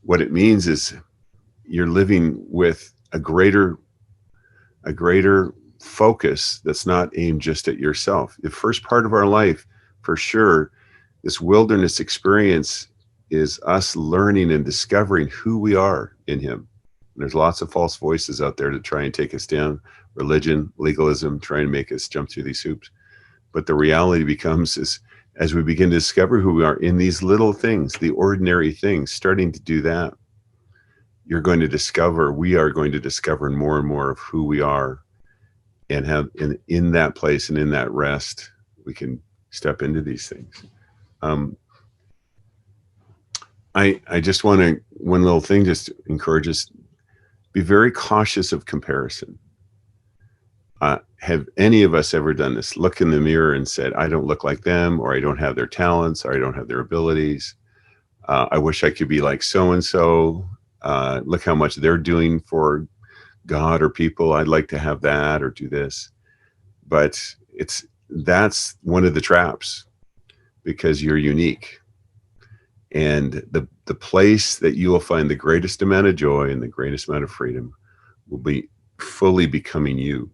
What it means is you're living with a greater focus that's not aimed just at yourself. The first part of our life, for sure, this wilderness experience is us learning and discovering who we are in Him. And there's lots of false voices out there to try and take us down. Religion, legalism, trying to make us jump through these hoops. But the reality becomes is as we begin to discover who we are in these little things, the ordinary things, starting to do that, we are going to discover more and more of who we are, and have in that place and in that rest, we can step into these things. I just want to, one little thing just encourages, be very cautious of comparison. Have any of us ever done this? Look in the mirror and said, I don't look like them, or I don't have their talents, or I don't have their abilities. I wish I could be like so-and-so. Look how much they're doing for God or people. I'd like to have that or do this. But that's one of the traps, because you're unique. And the place that you will find the greatest amount of joy and the greatest amount of freedom will be fully becoming you.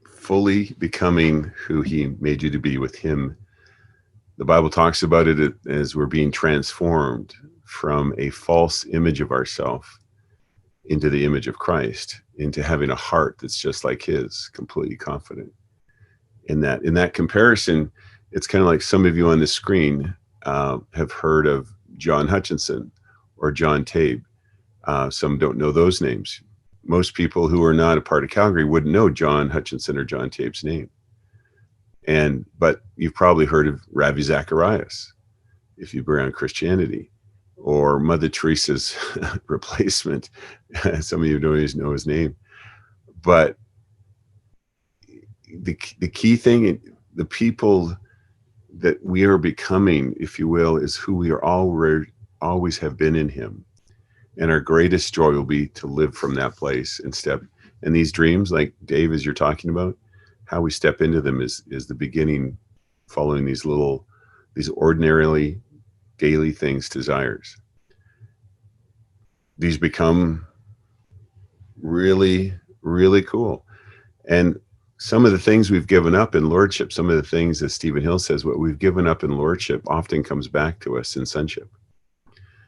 Fully becoming who He made you to be with Him. The Bible talks about it as we're being transformed from a false image of ourselves into the image of Christ, into having a heart that's just like His, completely confident. In that comparison, it's kind of like some of you on the screen have heard of John Hutchinson or John Tabe. Some don't know those names. Most people who are not a part of Calgary wouldn't know John Hutchinson or John Tape's name. But you've probably heard of Ravi Zacharias if you've been around Christianity, or Mother Teresa's replacement. Some of you don't even know his name. But the key thing, the people that we are becoming, if you will, is who we are always have been in him. And our greatest joy will be to live from that place and step. And these dreams, like Dave, as you're talking about, how we step into them is the beginning, following these ordinarily daily things, desires. These become really, really cool. And some of the things we've given up in lordship, some of the things that Stephen Hill says, what we've given up in lordship often comes back to us in sonship.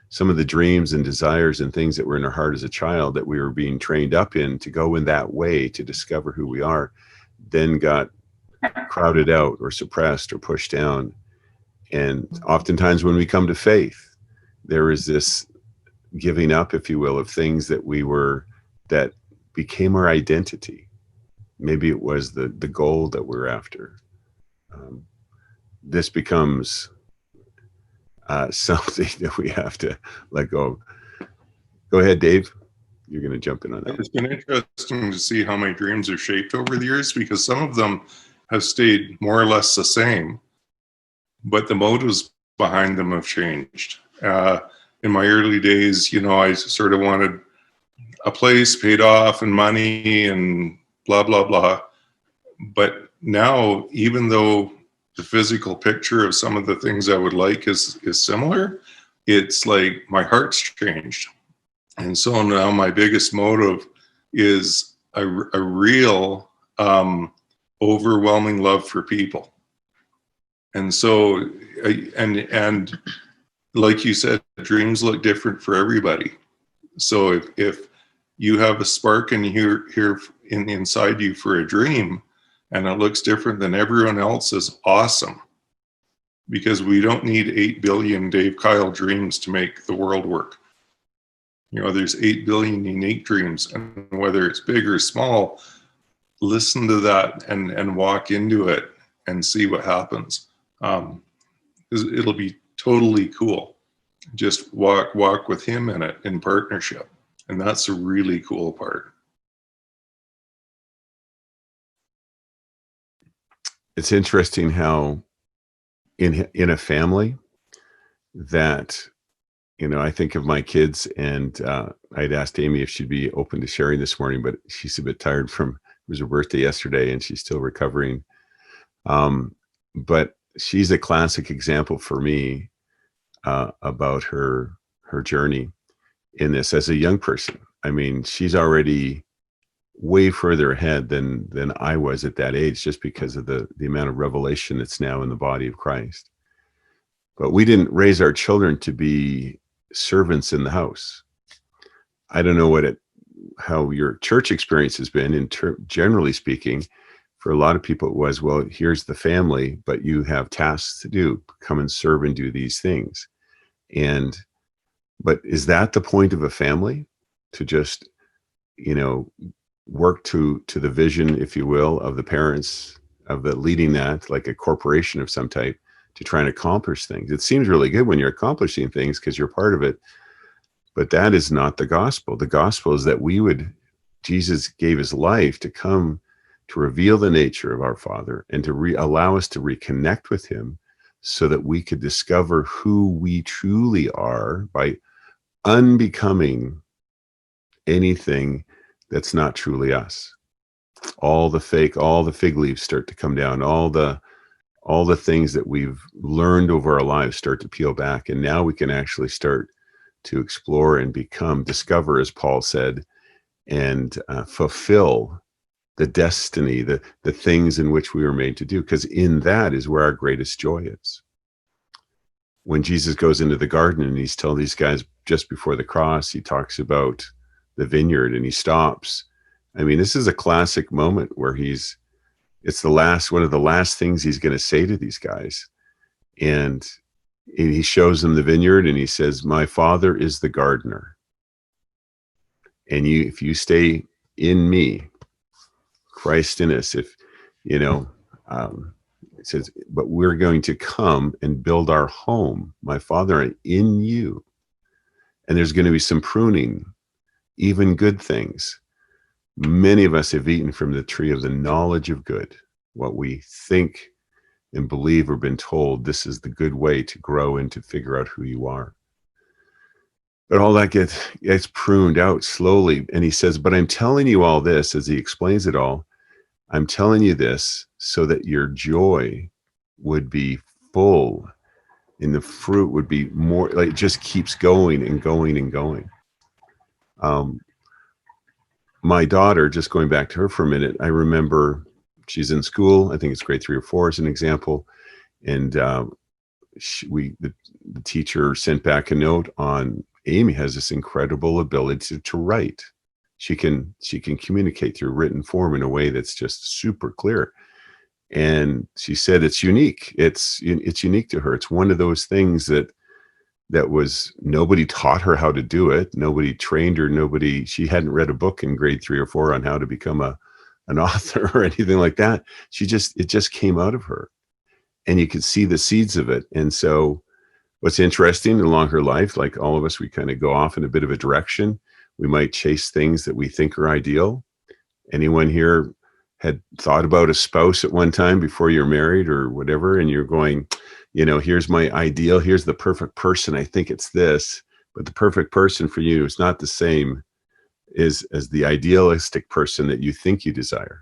Some of the dreams and desires and things that were in our heart as a child that we were being trained up in to go in that way to discover who we are, then got crowded out or suppressed or pushed down. And oftentimes when we come to faith, there is this giving up, if you will, of things that that became our identity. Maybe it was the goal that we're after. This becomes something that we have to let go of. Go ahead, Dave. You're going to jump in on that. It's been interesting to see how my dreams are shaped over the years, because some of them have stayed more or less the same, but the motives behind them have changed. In my early days, I sort of wanted a place paid off and money and blah, blah, blah. But now, even though the physical picture of some of the things I would like is similar, it's like my heart's changed. And so now my biggest motive is a real overwhelming love for people. And so, and like you said, dreams look different for everybody. So if you have a spark in here inside you for a dream, and it looks different than everyone else's, awesome. Because we don't need 8 billion Dave Kyle dreams to make the world work. There's 8 billion unique dreams, and whether it's big or small, listen to that and walk into it and see what happens. It'll be totally cool. Just walk with him in it, in partnership. And that's a really cool part. It's interesting how in a family that, I think of my kids, and I'd asked Amy if she'd be open to sharing this morning, but she's a bit tired it was her birthday yesterday and she's still recovering. But she's a classic example for me about her journey in this as a young person. I mean, she's already way further ahead than I was at that age, just because of the amount of revelation that's now in the body of Christ. But we didn't raise our children to be servants in the house. I don't know how your church experience has been. Generally speaking, for a lot of people it was, well, here's the family, but you have tasks to do. Come and serve and do these things. But is that the point of a family? To just, work to the vision, if you will, of the parents, of the leading that, like a corporation of some type, to try and accomplish things. It seems really good when you're accomplishing things because you're part of it, but that is not the gospel. The gospel is that Jesus gave his life to come to reveal the nature of our Father and to allow us to reconnect with him so that we could discover who we truly are by unbecoming anything that's not truly us. All the fig leaves start to come down. All the things that we've learned over our lives start to peel back. And now we can actually start to explore and discover, as Paul said, and fulfill the destiny, the things in which we were made to do. Because in that is where our greatest joy is. When Jesus goes into the garden and he's telling these guys just before the cross, he talks about the vineyard and he stops. I mean, this is a classic moment where it's one of the last things he's going to say to these guys. And he shows them the vineyard and he says, my Father is the gardener. And if you stay in me, Christ in us, if, um, it says, but we're going to come and build our home, my Father, in you. And there's going to be some pruning, even good things. Many of us have eaten from the tree of the knowledge of good, what we think and believe or been told this is the good way to grow and to figure out who you are. But all that gets pruned out slowly. And he says, but I'm telling you all this, as he explains it all, I'm telling you this so that your joy would be full and the fruit would be more, like it just keeps going and going and going. My daughter, just going back to her for a minute, I remember she's in school. I think it's grade 3 or 4 as an example. And the teacher sent back a note on Amy has this incredible ability to write. She can communicate through written form in a way that's just super clear. And she said it's unique. It's unique to her. It's one of those things that was, nobody taught her how to do it. Nobody trained her. She hadn't read a book in grade 3 or 4 on how to become an author or anything like that. It just came out of her. And you could see the seeds of it. And so what's interesting along her life, like all of us, we kind of go off in a bit of a direction. We might chase things that we think are ideal. Anyone here had thought about a spouse at one time before you're married or whatever, and you're going, here's my ideal, here's the perfect person, I think it's this, but the perfect person for you is not the same as the idealistic person that you think you desire.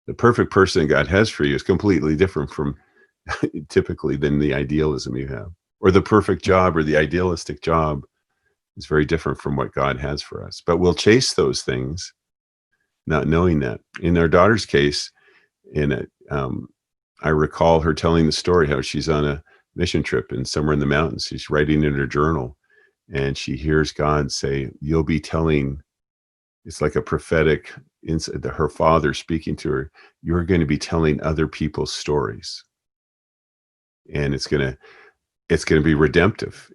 The perfect person that God has for you is completely different from typically than the idealism you have. Or the perfect job or the idealistic job is very different from what God has for us. But we'll chase those things not knowing that. In our daughter's case, I recall her telling the story how she's on a mission trip and somewhere in the mountains. She's writing in her journal and she hears God say, you'll be telling, it's like a prophetic, her father speaking to her, you're going to be telling other people's stories. And it's going to be redemptive.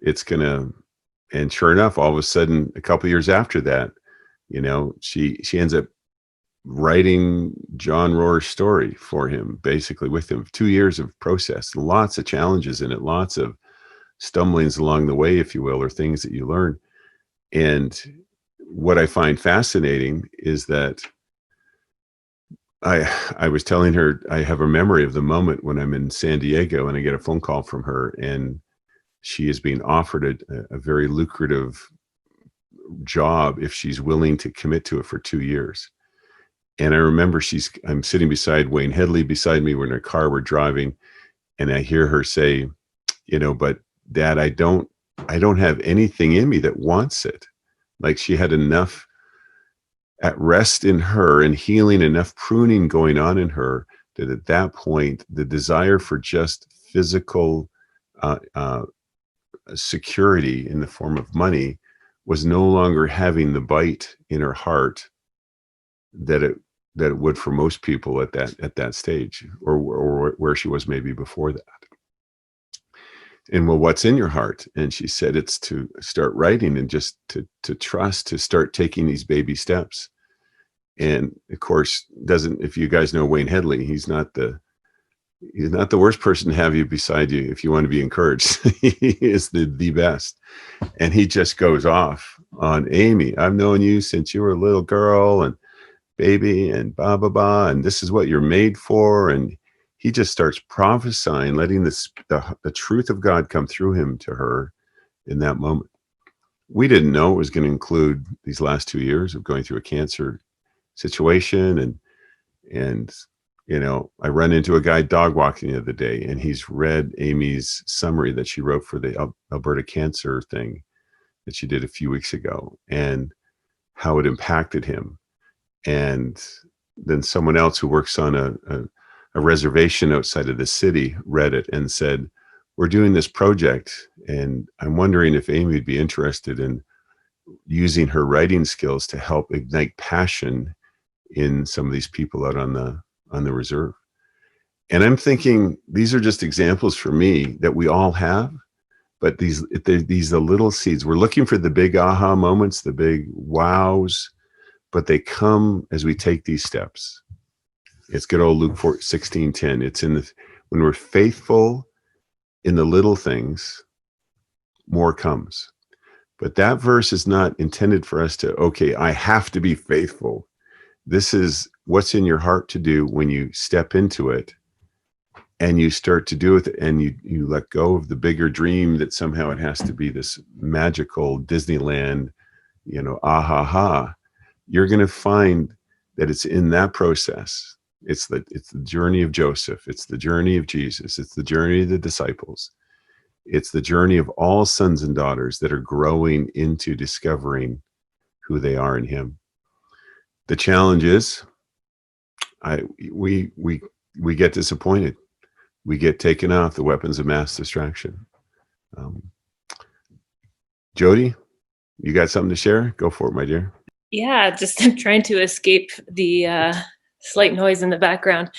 And sure enough, all of a sudden, a couple of years after that, she ends up writing John Rohr's story for him, basically with him. 2 years of process, lots of challenges in it, lots of stumblings along the way, if you will, or things that you learn. And what I find fascinating is that I was telling her, I have a memory of the moment when I'm in San Diego and I get a phone call from her, and she is being offered a very lucrative job if she's willing to commit to it for 2 years. And I remember I'm sitting beside Wayne Headley beside me. We're in a car, we're driving, and I hear her say, but Dad, I don't have anything in me that wants it. Like she had enough at rest in her and healing, enough pruning going on in her that at that point, the desire for just physical security in the form of money was no longer having the bite in her heart that it would for most people at that stage, or where she was maybe before that. And well, what's in your heart? And she said it's to start writing and just to trust, to start taking these baby steps. And of course, if you guys know Wayne Headley, he's not the worst person to have you beside you if you want to be encouraged. He is the best. And he just goes off on Amy. I've known you since you were a little girl and baby and blah, blah, blah. And this is what you're made for. And he just starts prophesying, letting the truth of God come through him to her in that moment. We didn't know it was going to include these last 2 years of going through a cancer situation. And I run into a guy dog walking the other day, and he's read Amy's summary that she wrote for the Alberta cancer thing that she did a few weeks ago, and how it impacted him. And then someone else who works on a reservation outside of the city read it and said, we're doing this project, and I'm wondering if Amy would be interested in using her writing skills to help ignite passion in some of these people out on the reserve. And I'm thinking, these are just examples for me that we all have, But these the little seeds. We're looking for the big aha moments, the big wows, but they come as we take these steps. It's good old Luke 16:10. It's when we're faithful in the little things, more comes. But that verse is not intended for us to, okay, I have to be faithful. This is what's in your heart to do when you step into it and you start to do it, and you let go of the bigger dream that somehow it has to be this magical Disneyland, ah ha ha. You're going to find that it's in that process. It's the journey of Joseph. It's the journey of Jesus. It's the journey of the disciples. It's the journey of all sons and daughters that are growing into discovering who they are in him. The challenge is we get disappointed. We get taken off the weapons of mass distraction. Jody, you got something to share? Go for it, my dear. Yeah, just I'm trying to escape the slight noise in the background.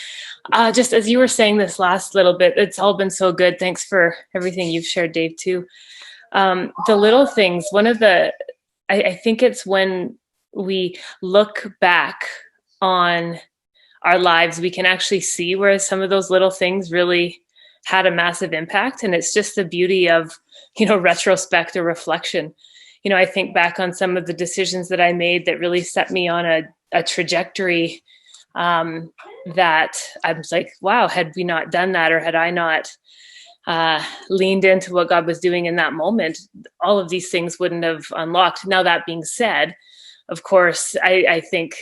Just as you were saying this last little bit, it's all been so good. Thanks for everything you've shared, Dave, too. The little things, I think it's when we look back on our lives, we can actually see where some of those little things really had a massive impact. And it's just the beauty of, retrospect or reflection. I think back on some of the decisions that I made that really set me on a trajectory that I was like, wow, had we not done that, or had I not leaned into what God was doing in that moment, all of these things wouldn't have unlocked. Now, that being said, of course, I think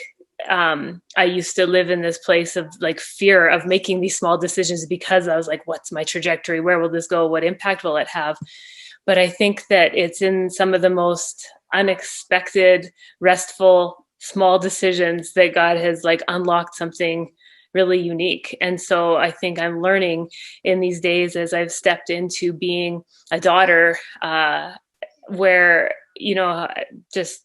I used to live in this place of like fear of making these small decisions because I was like, what's my trajectory? Where will this go? What impact will it have? But I think that it's in some of the most unexpected, restful, small decisions that God has like unlocked something really unique. And so I think I'm learning in these days as I've stepped into being a daughter, where, just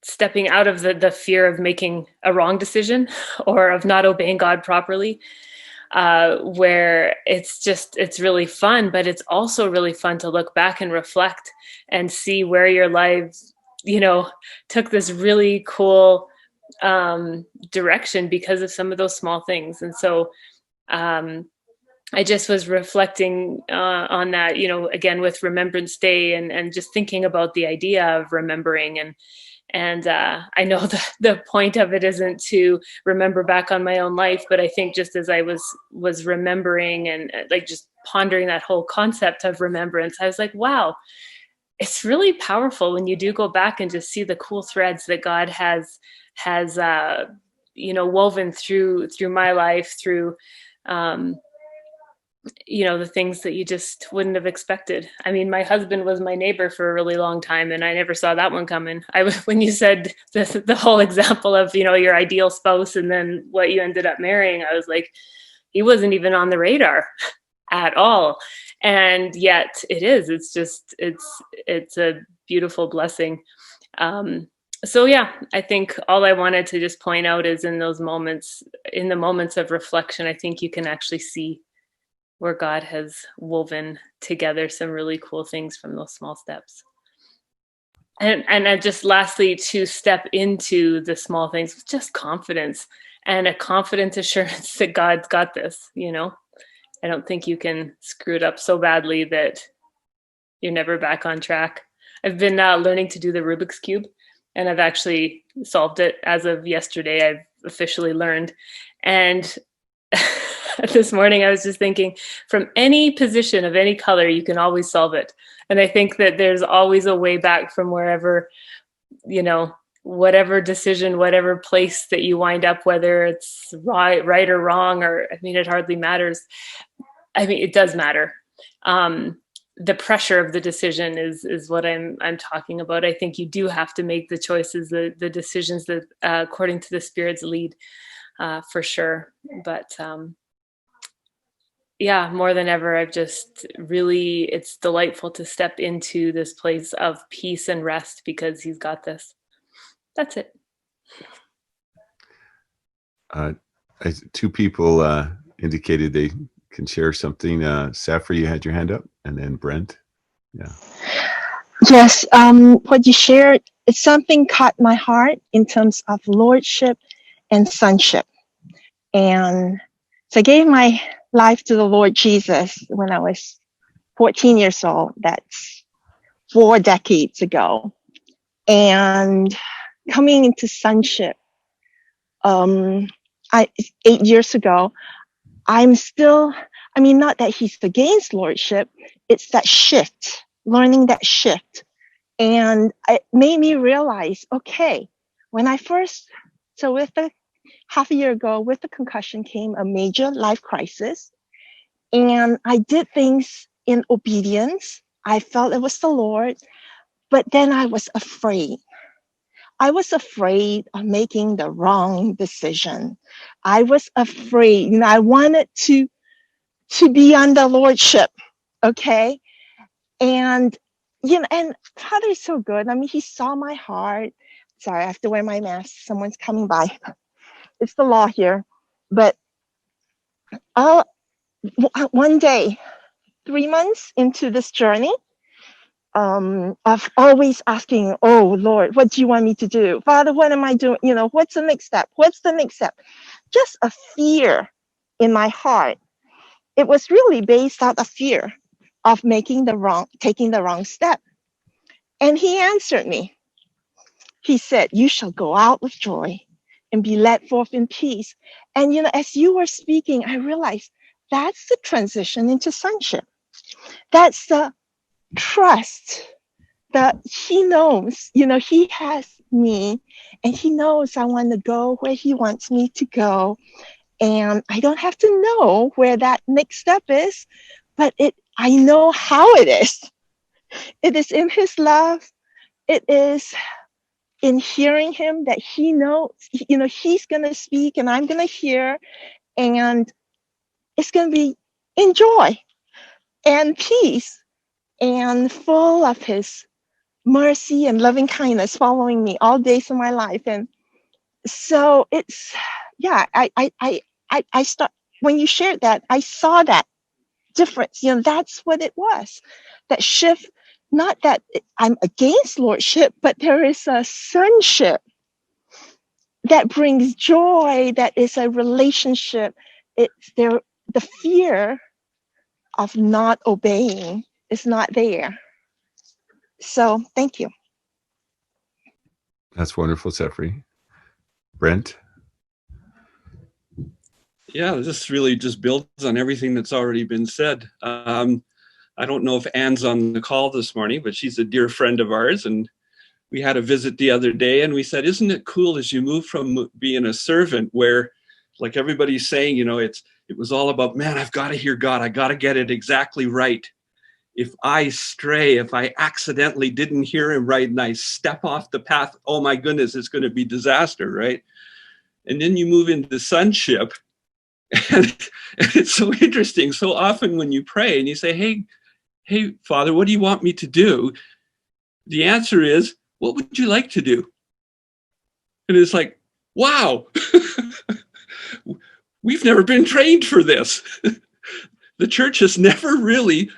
stepping out of the fear of making a wrong decision or of not obeying God properly, where it's really fun, but it's also really fun to look back and reflect and see where your lives, took this really cool direction because of some of those small things. And so I just was reflecting on that, again, with Remembrance Day and just thinking about the idea of remembering. And I know the point of it isn't to remember back on my own life, but I think just as I was remembering and like just pondering that whole concept of remembrance, I was like, wow, it's really powerful when you do go back and just see the cool threads that God has woven through my life, through the things that you just wouldn't have expected. I mean, my husband was my neighbor for a really long time, and I never saw that one coming. When you said the whole example of, your ideal spouse and then what you ended up marrying, I was like, he wasn't even on the radar at all. And yet it is, it's a beautiful blessing. So yeah, I think all I wanted to just point out is in the moments of reflection, I think you can actually see where God has woven together some really cool things from those small steps. And just lastly, to step into the small things with just confidence and a confident assurance that God's got this, I don't think you can screw it up so badly that you're never back on track. I've been learning to do the Rubik's Cube, and I've actually solved it as of yesterday. I've officially learned. And this morning I was just thinking, from any position of any color, you can always solve it. And I think that there's always a way back from wherever, whatever decision, whatever place that you wind up, whether it's right or wrong, or, it hardly matters. It does matter. The pressure of the decision is what I'm talking about. I think you do have to make the choices, the decisions that according to the Spirit's lead, for sure. But yeah, more than ever, it's delightful to step into this place of peace and rest because He's got this. That's it. Two people indicated they can share something. Safra, you had your hand up, and then Brent. Yeah. Yes, what you shared, it's something caught my heart in terms of lordship and sonship. And so I gave my life to the Lord Jesus when I was 14 years old. That's 4 decades ago. And coming into sonship, 8 years ago, I'm still, not that he's against lordship, it's that shift, learning that shift. And it made me realize, okay, when I first, so with the half a year ago, with the concussion came a major life crisis. And I did things in obedience. I felt it was the Lord, but then I was afraid. I was afraid of making the wrong decision. I was afraid, I wanted to be under lordship, okay? And, and Father is so good. He saw my heart. Sorry, I have to wear my mask. Someone's coming by. It's the law here. But one day, 3 months into this journey, of always asking, oh, Lord, what do you want me to do? Father, what am I doing? What's the next step? What's the next step? Just a fear in my heart. It was really based out of fear of taking the wrong step. And he answered me. He said, you shall go out with joy and be led forth in peace. And, as you were speaking, I realized that's the transition into sonship. That's the trust that he knows, he has me and he knows I want to go where he wants me to go. And I don't have to know where that next step is, but I know how it is. It is in his love. It is in hearing him that he knows, he's going to speak and I'm going to hear, and it's going to be in joy and peace and full of his mercy and loving kindness following me all days of my life. And so it's, yeah, I start, when you shared that, I saw that difference. That's what it was. That shift, not that I'm against lordship, but there is a sonship that brings joy, that is a relationship. It's there, the fear of not obeying is not there. So thank you. That's wonderful, Sefri. Brent? Yeah, this really just builds on everything that's already been said. I don't know if Anne's on the call this morning, but she's a dear friend of ours. And we had a visit the other day and we said, isn't it cool as you move from being a servant where, like everybody's saying, it was all about, man, I've got to hear God. I got to get it exactly right. If I stray, if I accidentally didn't hear him right and I step off the path, oh my goodness, it's going to be disaster, right? And then you move into sonship. And it's so interesting. So often when you pray and you say, hey, Father, what do you want me to do? The answer is, what would you like to do? And it's like, wow, we've never been trained for this. The church has never really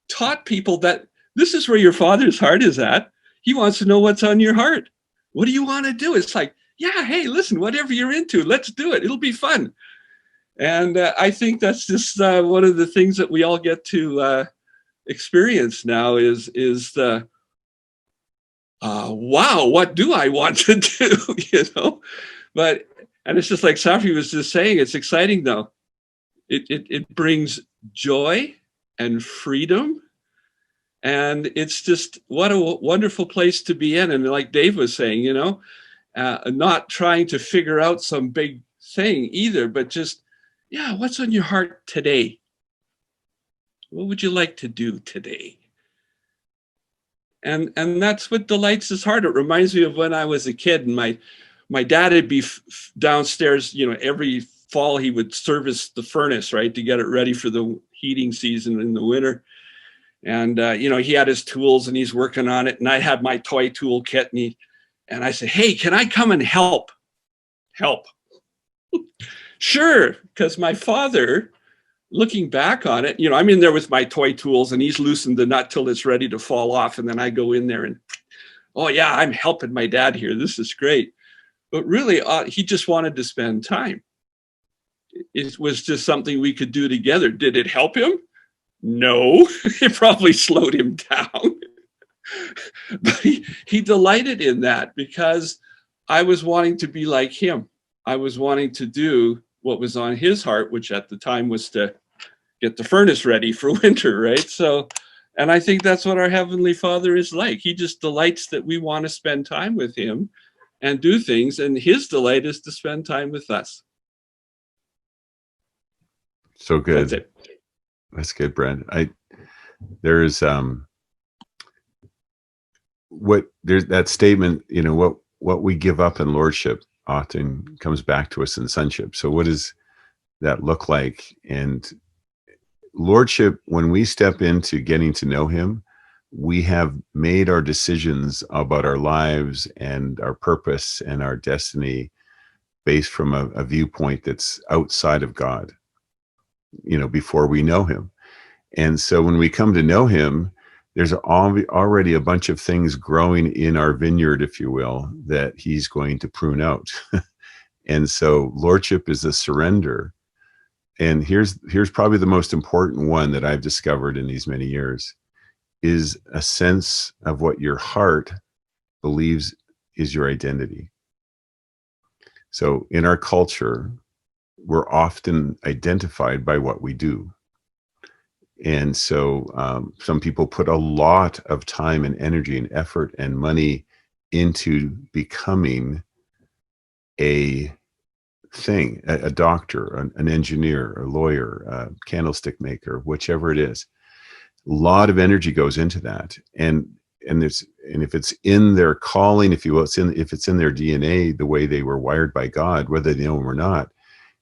taught people that this is where your Father's heart is at. He wants to know what's on your heart. What do you want to do? It's like, yeah, hey, listen, whatever you're into, let's do it. It'll be fun. And I think that's just one of the things that we all get to experience now is the, wow, what do I want to do, But, and it's just like Safi was just saying, it's exciting though. It brings joy and freedom. And it's just, what a wonderful place to be in. And like Dave was saying, not trying to figure out some big thing either, but just, yeah, what's on your heart today? What would you like to do today? And that's what delights his heart. It reminds me of when I was a kid and my dad would be downstairs, every fall he would service the furnace, right, to get it ready for the heating season in the winter. And, he had his tools and he's working on it. And I had my toy tool kit and I said, hey, can I come and help? Help. Sure, because my father looking back on it, I'm in there with my toy tools and he's loosened the nut till it's ready to fall off. And then I go in there and, oh yeah, I'm helping my dad here. This is great. But really, he just wanted to spend time. It was just something we could do together. Did it help him? No, it probably slowed him down. But he delighted in that because I was wanting to be like him. I was wanting to do what was on his heart, which at the time was to get the furnace ready for winter, right? So, and I think that's what our Heavenly Father is like. He just delights that we want to spend time with him and do things, and his delight is to spend time with us. So good. That's it. That's good, Brent. There's that statement, what we give up in lordship often comes back to us in sonship. So what does that look like? And lordship, when we step into getting to know him, we have made our decisions about our lives and our purpose and our destiny based from a viewpoint that's outside of God, before we know him. And so when we come to know him, there's already a bunch of things growing in our vineyard, if you will, that he's going to prune out. And so lordship is a surrender. And here's probably the most important one that I've discovered in these many years, is a sense of what your heart believes is your identity. So in our culture, we're often identified by what we do. And so some people put a lot of time and energy and effort and money into becoming a thing, a doctor, an engineer, a lawyer, a candlestick maker, whichever it is. A lot of energy goes into that. And if it's in their calling, if you will, if it's in their DNA, the way they were wired by God, whether they know him or not,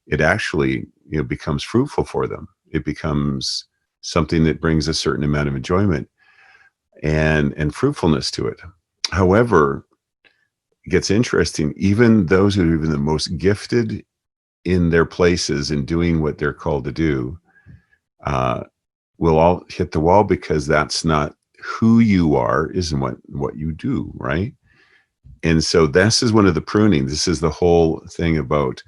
it actually becomes fruitful for them. It becomes something that brings a certain amount of enjoyment and fruitfulness to it. However, it gets interesting. Even those who are even the most gifted in their places and doing what they're called to do will all hit the wall, because that's not who you are, isn't what you do, right? And so this is one of the pruning. This is the whole thing about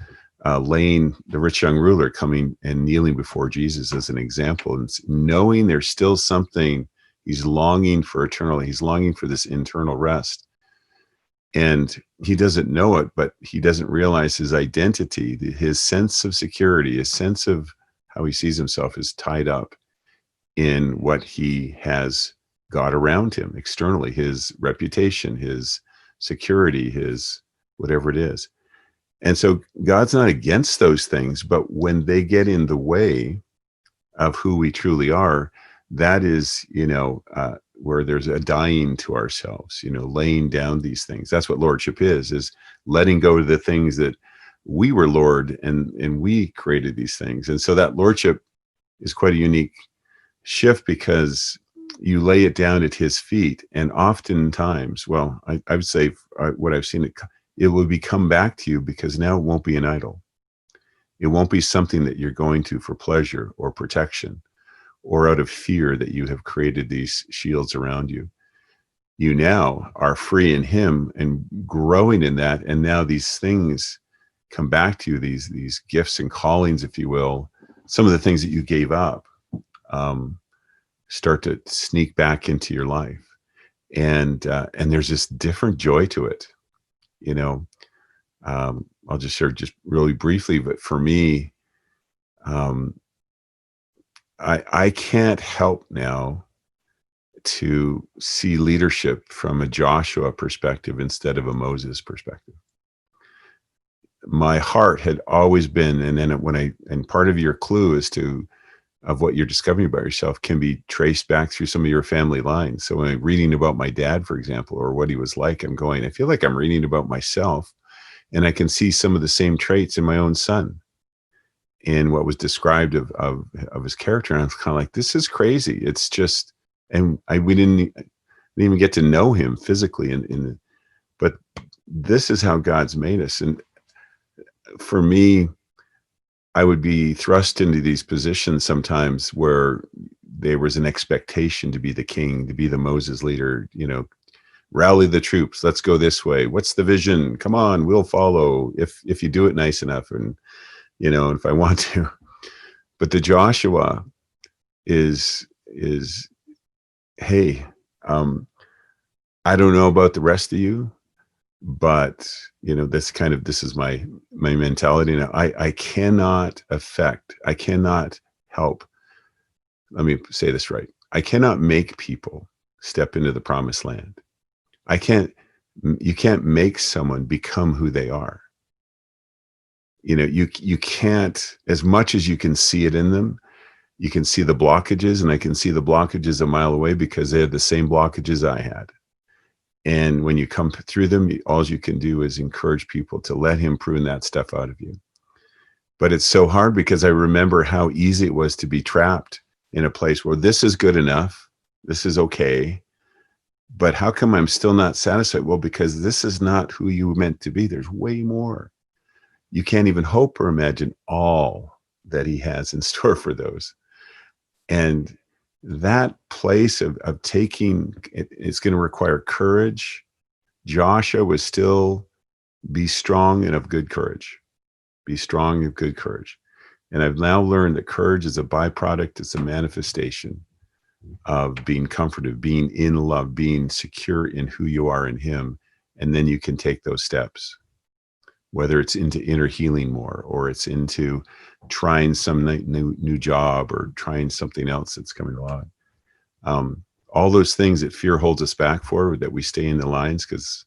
the rich young ruler coming and kneeling before Jesus as an example, and knowing there's still something he's longing for eternally. He's longing for this internal rest. And he doesn't know it, but he doesn't realize his identity, his sense of security, his sense of how he sees himself is tied up in what he has got around him externally, his reputation, his security, his whatever it is. And so God's not against those things, but when they get in the way of who we truly are, that is, where there's a dying to ourselves, laying down these things. That's what lordship is letting go of the things that we were Lord and we created these things. And so that lordship is quite a unique shift, because you lay it down at his feet. And oftentimes, well, I would say what I've seen, it will come back to you, because now it won't be an idol. It won't be something that you're going to for pleasure or protection or out of fear that you have created these shields around you. You now are free in him and growing in that. And now these things come back to you, these gifts and callings, if you will. Some of the things that you gave up start to sneak back into your life. And there's this different joy to it. I'll just share just really briefly, but for me, I can't help now to see leadership from a Joshua perspective instead of a Moses perspective. My heart had always been, and then and part of your clue of what you're discovering about yourself can be traced back through some of your family lines. So when I'm reading about my dad, for example, or what he was like, I feel like I'm reading about myself, and I can see some of the same traits in my own son in what was described of his character. And I was kind of like, this is crazy. It's just, and we didn't even get to know him physically. But this is how God's made us. And for me, I would be thrust into these positions sometimes where there was an expectation to be the king, to be the Moses leader, rally the troops, let's go this way. What's the vision? Come on, we'll follow if you do it nice enough, and if I want to. But the Joshua is hey, I don't know about the rest of you, but this is my mentality now. I cannot help. Let me say this right. I cannot make people step into the promised land. You can't make someone become who they are. You can't, as much as you can see it in them, you can see the blockages, and I can see the blockages a mile away because they had the same blockages I had. And when you come through them, all you can do is encourage people to let him prune that stuff out of you. But it's so hard because I remember how easy it was to be trapped in a place where this is good enough, this is okay, but how come I'm still not satisfied? Well, because this is not who you were meant to be. There's way more. You can't even hope or imagine all that he has in store for those. And that place of taking, it's going to require courage. Joshua was still, be strong and of good courage. Be strong and of good courage. And I've now learned that courage is a byproduct. It's a manifestation of being comforted, being in love, being secure in who you are in him. And then you can take those steps, whether it's into inner healing more, or it's into trying some new job, or trying something else that's coming along. All those things that fear holds us back for, that we stay in the lines because,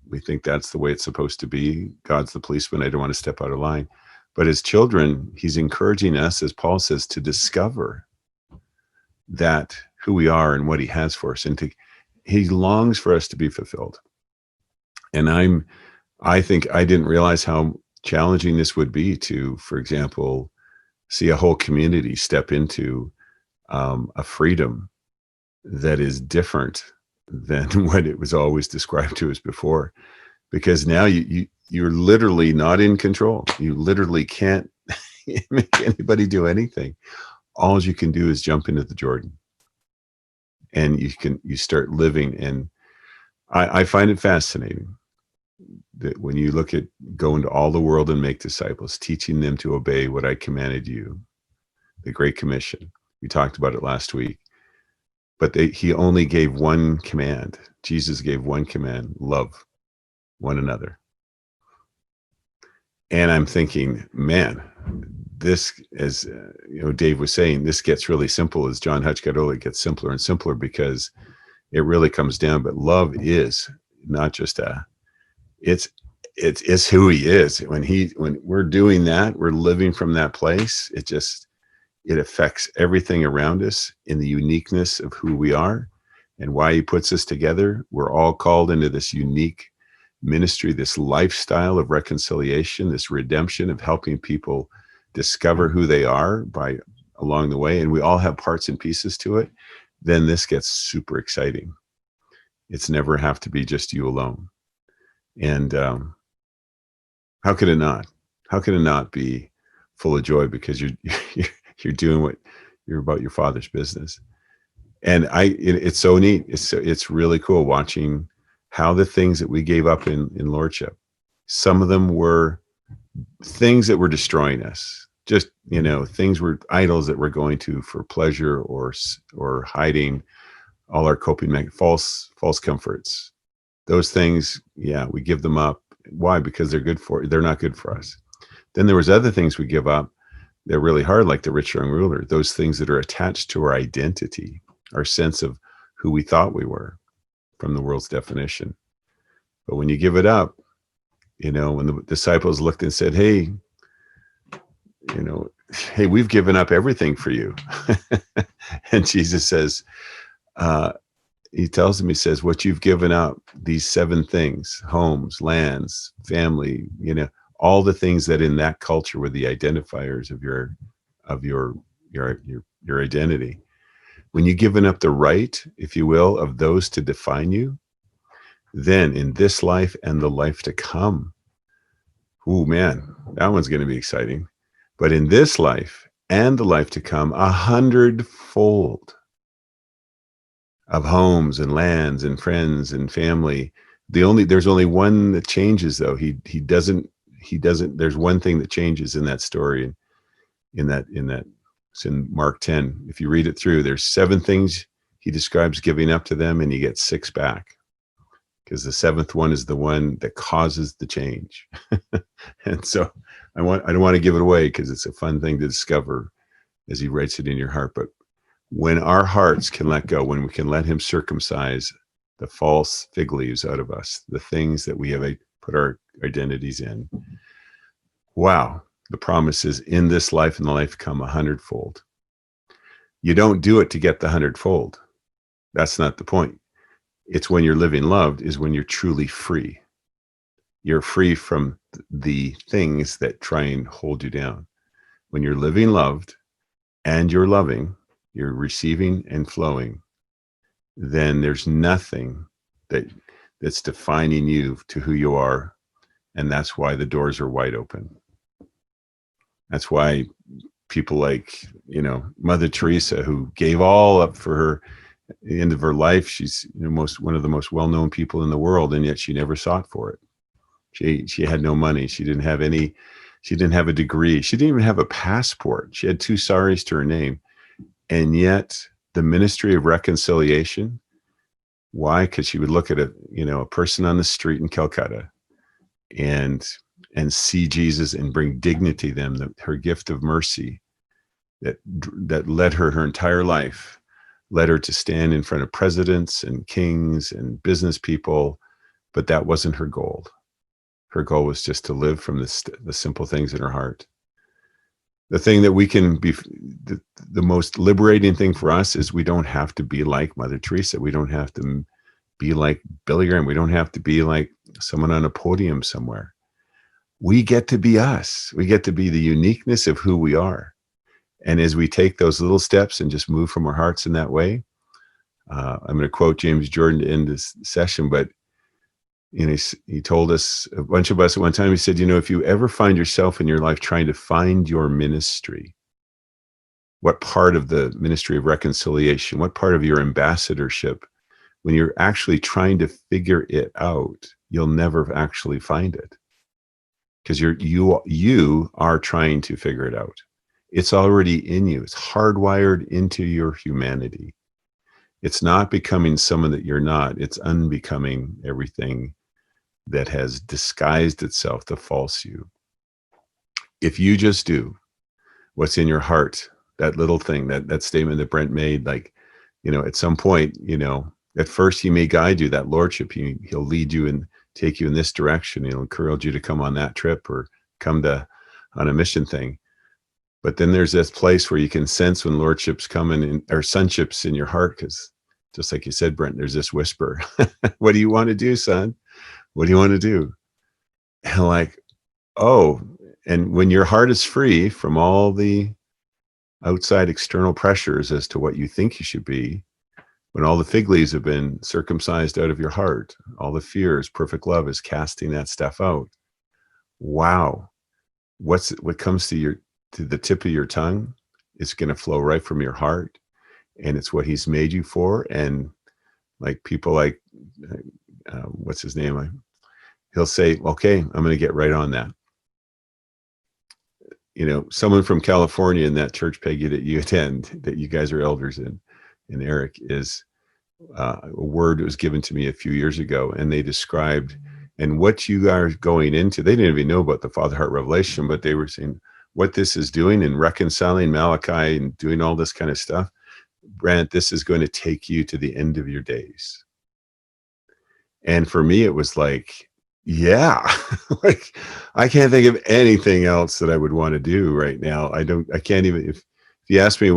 we think that's the way it's supposed to be. God's the policeman. I don't want to step out of line. But as children, he's encouraging us, as Paul says, to discover that who we are and what he has for us. And he longs for us to be fulfilled. And I think I didn't realize how challenging this would be to, for example, see a whole community step into a freedom that is different than what it was always described to us before. Because now you're literally not in control. You literally can't make anybody do anything. All you can do is jump into the Jordan, and you start living. And I find it fascinating that when you look at go into all the world and make disciples, teaching them to obey what I commanded you, the Great Commission. We talked about it last week, but he only gave one command. Jesus gave one command: love one another. And I'm thinking, man, this, as Dave was saying, this gets really simple. As John Hutch got older, it gets simpler and simpler because it really comes down. But love is not just it's who he is. When we're doing that, we're living from that place. It affects everything around us in the uniqueness of who we are and why he puts us together. We're all called into this unique ministry, this lifestyle of reconciliation, this redemption of helping people discover who they are along the way. And we all have parts and pieces to it. Then this gets super exciting. It's never have to be just you alone. And how could it not? How can it not be full of joy because you're doing what you're about, your Father's business? And it's so neat. It's really cool watching how the things that we gave up in Lordship, some of them were things that were destroying us. Just, things were idols that we're going to for pleasure or hiding all our coping false comforts. Those things, we give them up. Why? Because they're not good for us. Then there was other things we give up. They're really hard, like the rich young ruler. Those things that are attached to our identity, our sense of who we thought we were from the world's definition. But when you give it up, when the disciples looked and said, hey, we've given up everything for you. And Jesus says, he tells them, he says, what you've given up, these 7 things, homes, lands, family, all the things that in that culture were the identifiers of your identity. When you've given up the right, if you will, of those to define you, then in this life and the life to come, Ooh, man, that one's going to be exciting. But in this life and the life to come, 100-fold of homes and lands and friends and family. There's only one that changes, though. He doesn't. There's one thing that changes in that story, in that it's in Mark 10. If you read it through, there's 7 things he describes giving up to them, and you get 6 back, because the 7th one is the one that causes the change. And so I don't want to give it away, because it's a fun thing to discover as he writes it in your heart. But when our hearts can let go, when we can let him circumcise the false fig leaves out of us, the things that we have put our identities in, wow, the promise is in this life and the life to come 100-fold. You don't do it to get the 100-fold. That's not the point. It's when you're living loved is when you're truly free. You're free from the things that try and hold you down. When you're living loved and you're loving, you're receiving and flowing, then there's nothing that's defining you to who you are. And that's why the doors are wide open. That's why people like, Mother Teresa, who gave all up for her, the end of her life. She's one of the most well-known people in the world, and yet she never sought for it. She had no money. She didn't have a degree. She didn't even have a passport. She had 2 saris to her name. And yet the ministry of reconciliation, why? Because she would look at a person on the street in Calcutta and see Jesus and bring dignity to them, her gift of mercy that led her entire life, led her to stand in front of presidents and kings and business people. But that wasn't her goal. Her goal was just to live from the simple things in her heart. The thing that we can be, the most liberating thing for us is we don't have to be like Mother Teresa. We don't have to be like Billy Graham. We don't have to be like someone on a podium somewhere. We get to be us. We get to be the uniqueness of who we are. And as we take those little steps and just move from our hearts in that way, I'm going to quote James Jordan to end this session, but he told us, a bunch of us at one time, he said, if you ever find yourself in your life trying to find your ministry, what part of the ministry of reconciliation, what part of your ambassadorship, when you're actually trying to figure it out, you'll never actually find it. Because you are trying to figure it out. It's already in you. It's hardwired into your humanity. It's not becoming someone that you're not. It's unbecoming everything that has disguised itself to false you. If you just do what's in your heart, that little thing, that statement that Brent made, at some point, at first he may guide you, that lordship, he'll lead you and take you in this direction. He'll encourage you to come on that trip or come on a mission thing. But then there's this place where you can sense when lordship's coming or sonship's in your heart, because just like you said, Brent, there's this whisper. What do you want to do, son? What do you want to do? And and when your heart is free from all the outside external pressures as to what you think you should be, when all the fig leaves have been circumcised out of your heart, all the fears, perfect love is casting that stuff out. Wow. What comes to the tip of your tongue is going to flow right from your heart. And it's what he's made you for. And like people like, what's his name? He'll say, okay, I'm going to get right on that. Someone from California in that church, Peggy, that you attend, that you guys are elders in, and Eric, is a word that was given to me a few years ago. And they described, and what you are going into, they didn't even know about the Father Heart Revelation, but they were saying what this is doing and reconciling Malachi and doing all this kind of stuff. Brant, this is going to take you to the end of your days. And for me, it was like, yeah, I can't think of anything else that I would want to do right now. I can't even, if you ask me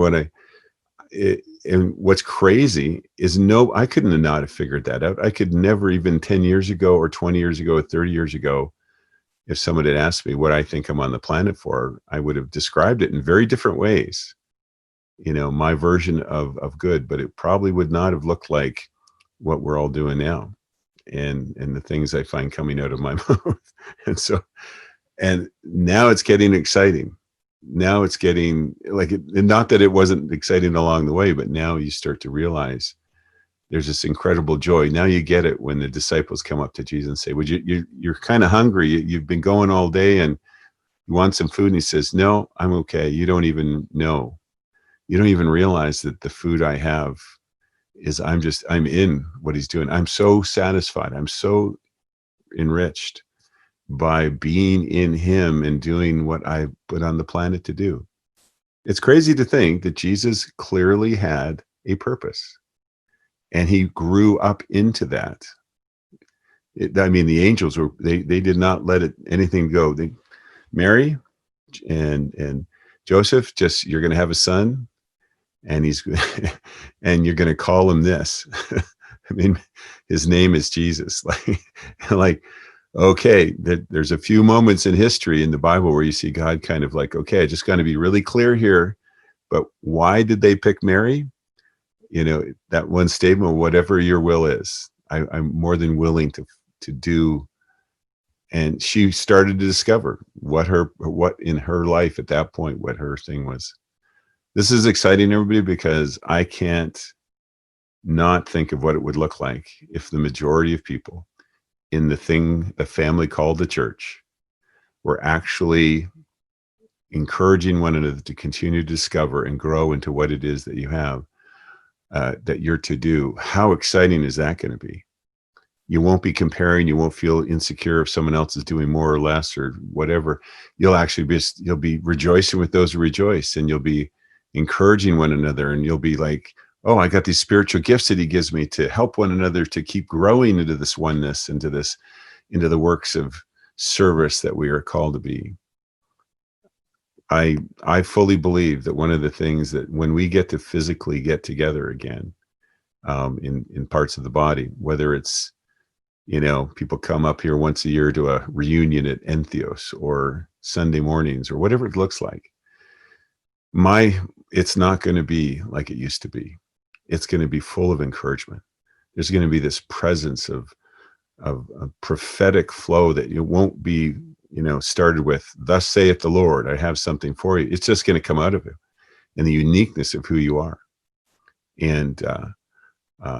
and what's crazy is I couldn't not have figured that out. I could never, even 10 years ago or 20 years ago or 30 years ago, if someone had asked me what I think I'm on the planet for, I would have described it in very different ways. My version of good, but it probably would not have looked like what we're all doing now and the things I find coming out of my mouth. And so And now it's getting exciting. Now it's getting like, not that it wasn't exciting along the way, but now you start to realize there's this incredible joy. Now you get it when the disciples come up to Jesus and say, "Would you're kind of hungry. You've been going all day and you want some food." And he says, "No, I'm okay. You don't even know. You don't even realize that the food I have is I'm in what he's doing. I'm so satisfied. I'm so enriched by being in him and doing what I put on the planet to do." It's crazy to think that Jesus clearly had a purpose. And he grew up into that. The angels they did not let anything go. Mary and Joseph, just, you're going to have a son, and he's and you're going to call him this. I mean, his name is Jesus. Like, okay, there's a few moments in history in the Bible where you see God kind of like, okay, I just got to be really clear here. But why did they pick Mary? That one statement, whatever your will is, I'm more than willing to do. And she started to discover what in her life at that point, what her thing was. This is exciting, everybody, because I can't not think of what it would look like if the majority of people in the family called the church were actually encouraging one another to continue to discover and grow into what it is that you have. That you're to do. How exciting is that going to be? You won't be comparing. You won't feel insecure if someone else is doing more or less or whatever. You'll actually you'll be rejoicing with those who rejoice, and you'll be encouraging one another, and you'll be like, oh, I got these spiritual gifts that he gives me to help one another to keep growing into this oneness, into the works of service that we are called to be. I fully believe that one of the things that when we get to physically get together again, in parts of the body, whether it's, people come up here once a year to a reunion at Entheos or Sunday mornings or whatever it looks like, it's not going to be like it used to be. It's going to be full of encouragement. There's going to be this presence of a prophetic flow that you won't be, started with, "Thus saith the Lord, I have something for you." It's just going to come out of it and the uniqueness of who you are. And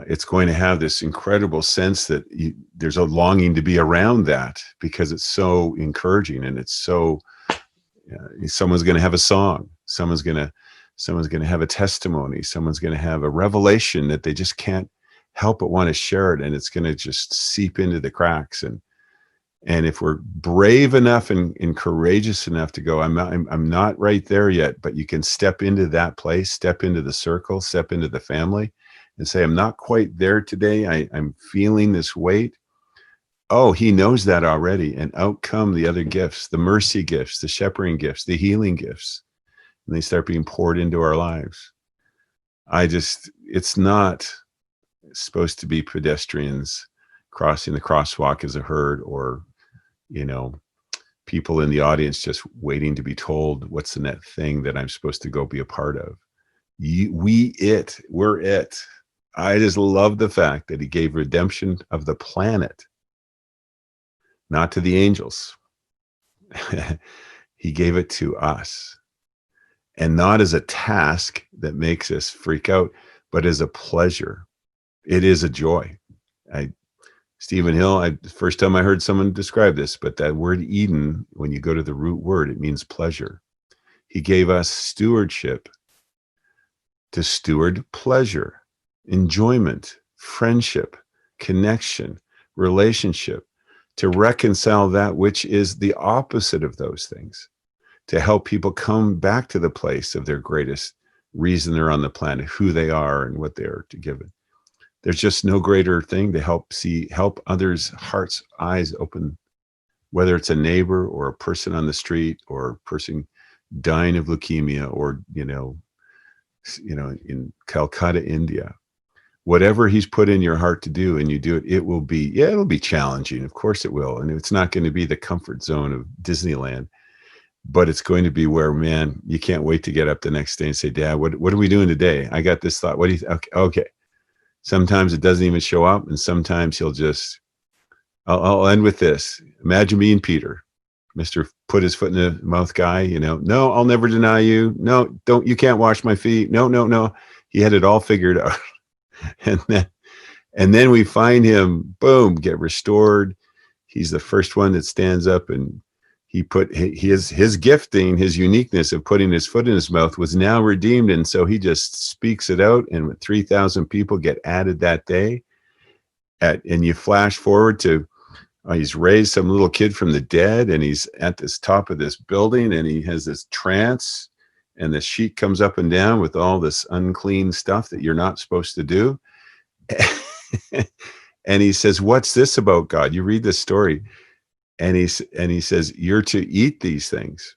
it's going to have this incredible sense that there's a longing to be around that because it's so encouraging, and it's so, someone's going to have a song. Someone's going to have a testimony. Someone's going to have a revelation that they just can't help but want to share it. And it's going to just seep into the cracks. And if we're brave enough and courageous enough to go, I'm not right there yet, but you can step into that place, step into the circle, step into the family and say, I'm not quite there today. I'm feeling this weight. Oh, he knows that already. And out come the other gifts, the mercy gifts, the shepherding gifts, the healing gifts. And they start being poured into our lives. It's not supposed to be pedestrians crossing the crosswalk as a herd, or, people in the audience just waiting to be told what's the next thing that I'm supposed to go be a part of. We're it. I just love the fact that he gave redemption of the planet, not to the angels. He gave it to us, and not as a task that makes us freak out, but as a pleasure. It is a joy. Stephen Hill, the first time I heard someone describe this, but that word Eden, when you go to the root word, it means pleasure. He gave us stewardship to steward pleasure, enjoyment, friendship, connection, relationship, to reconcile that which is the opposite of those things, to help people come back to the place of their greatest reason they're on the planet, who they are and what they are to give it. There's just no greater thing to help others' hearts, eyes open, whether it's a neighbor or a person on the street or a person dying of leukemia, or, in Calcutta, India. Whatever he's put in your heart to do and you do it, it'll be challenging. Of course it will. And it's not going to be the comfort zone of Disneyland, but it's going to be where, man, you can't wait to get up the next day and say, Dad, what are we doing today? I got this thought. What do you think? Okay. Sometimes it doesn't even show up. And sometimes he'll just, I'll end with this. Imagine being Peter. Mr. Put his foot in the mouth guy, no, I'll never deny you. No, you can't wash my feet. No, no, no. He had it all figured out. and then we find him, boom, get restored. He's the first one that stands up, and he put his gifting, his uniqueness of putting his foot in his mouth was now redeemed. And so he just speaks it out, and 3,000 people get added that day. And you flash forward to, he's raised some little kid from the dead, and he's at this top of this building, and he has this trance, and the sheet comes up and down with all this unclean stuff that you're not supposed to do. And he says, what's this about, God? You read this story. And he says, you're to eat these things.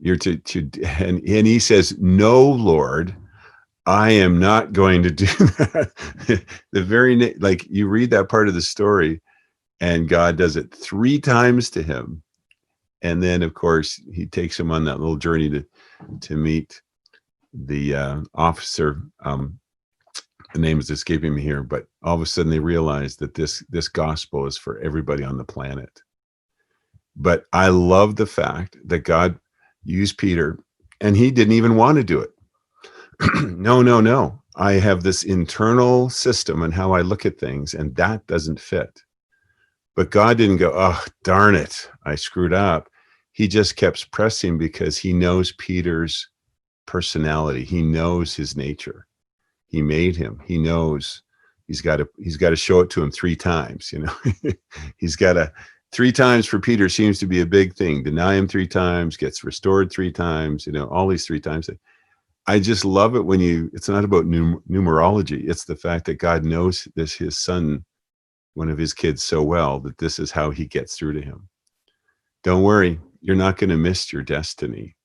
You're and he says, no, Lord, I am not going to do that. Like you read that part of the story, and God does it 3 times to him. And then, of course, he takes him on that little journey to meet the officer. The name is escaping me here, but all of a sudden they realize that this gospel is for everybody on the planet. But I love the fact that God used Peter, and he didn't even want to do it. No. I have this internal system and how I look at things, and that doesn't fit. But God didn't go, oh, darn it, I screwed up. He just kept pressing because he knows Peter's personality. He knows his nature. He made him. He knows he's got to show it to him 3 times. He's got to 3 times for Peter seems to be a big thing. Deny him 3 times, gets restored 3 times. All these 3 times. I just love it when it's not about numerology. It's the fact that God knows his son, one of his kids, so well that this is how he gets through to him. Don't worry, you're not going to miss your destiny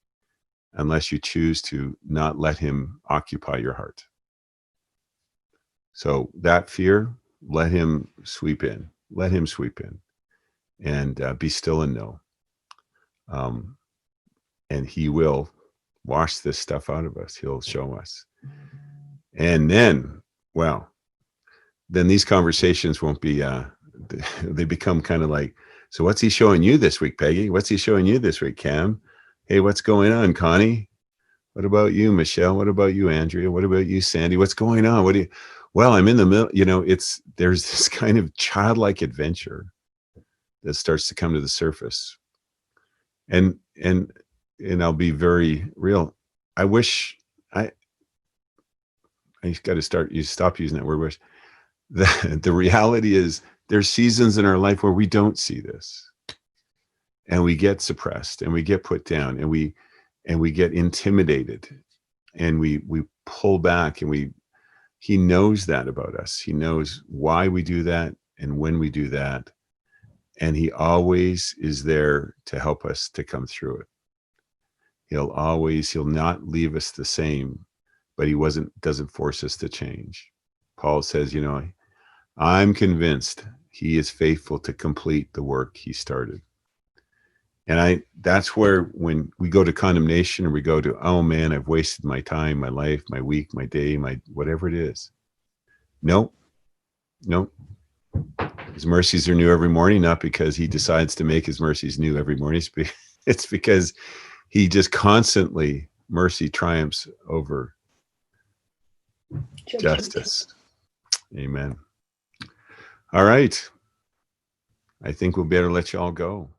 unless you choose to not let him occupy your heart. So that fear, let him sweep in. Let him sweep in, and be still and know. And he will wash this stuff out of us. He'll show us. And then, then these conversations won't be, they become kind of like, so what's he showing you this week, Peggy? What's he showing you this week, Cam? Hey, what's going on, Connie? What about you, Michelle? What about you, Andrea? What about you, Sandy? What's going on? Well, I'm in the middle, there's this kind of childlike adventure that starts to come to the surface. And I'll be very real. I wish I got to stop using that word wish. The reality is there's seasons in our life where we don't see this, and we get suppressed, and we get put down, and we get intimidated, and we pull back, and he knows that about us. He knows why we do that and when we do that. And he always is there to help us to come through it. He'll not leave us the same, but he doesn't force us to change. Paul says, I'm convinced he is faithful to complete the work he started. And that's where when we go to condemnation, or we go to, oh man, I've wasted my time, my life, my week, my day, my whatever it is. Nope. His mercies are new every morning, not because he decides to make his mercies new every morning. It's because he just constantly, mercy triumphs over justice. Amen. All right. I think we'll better let you all go.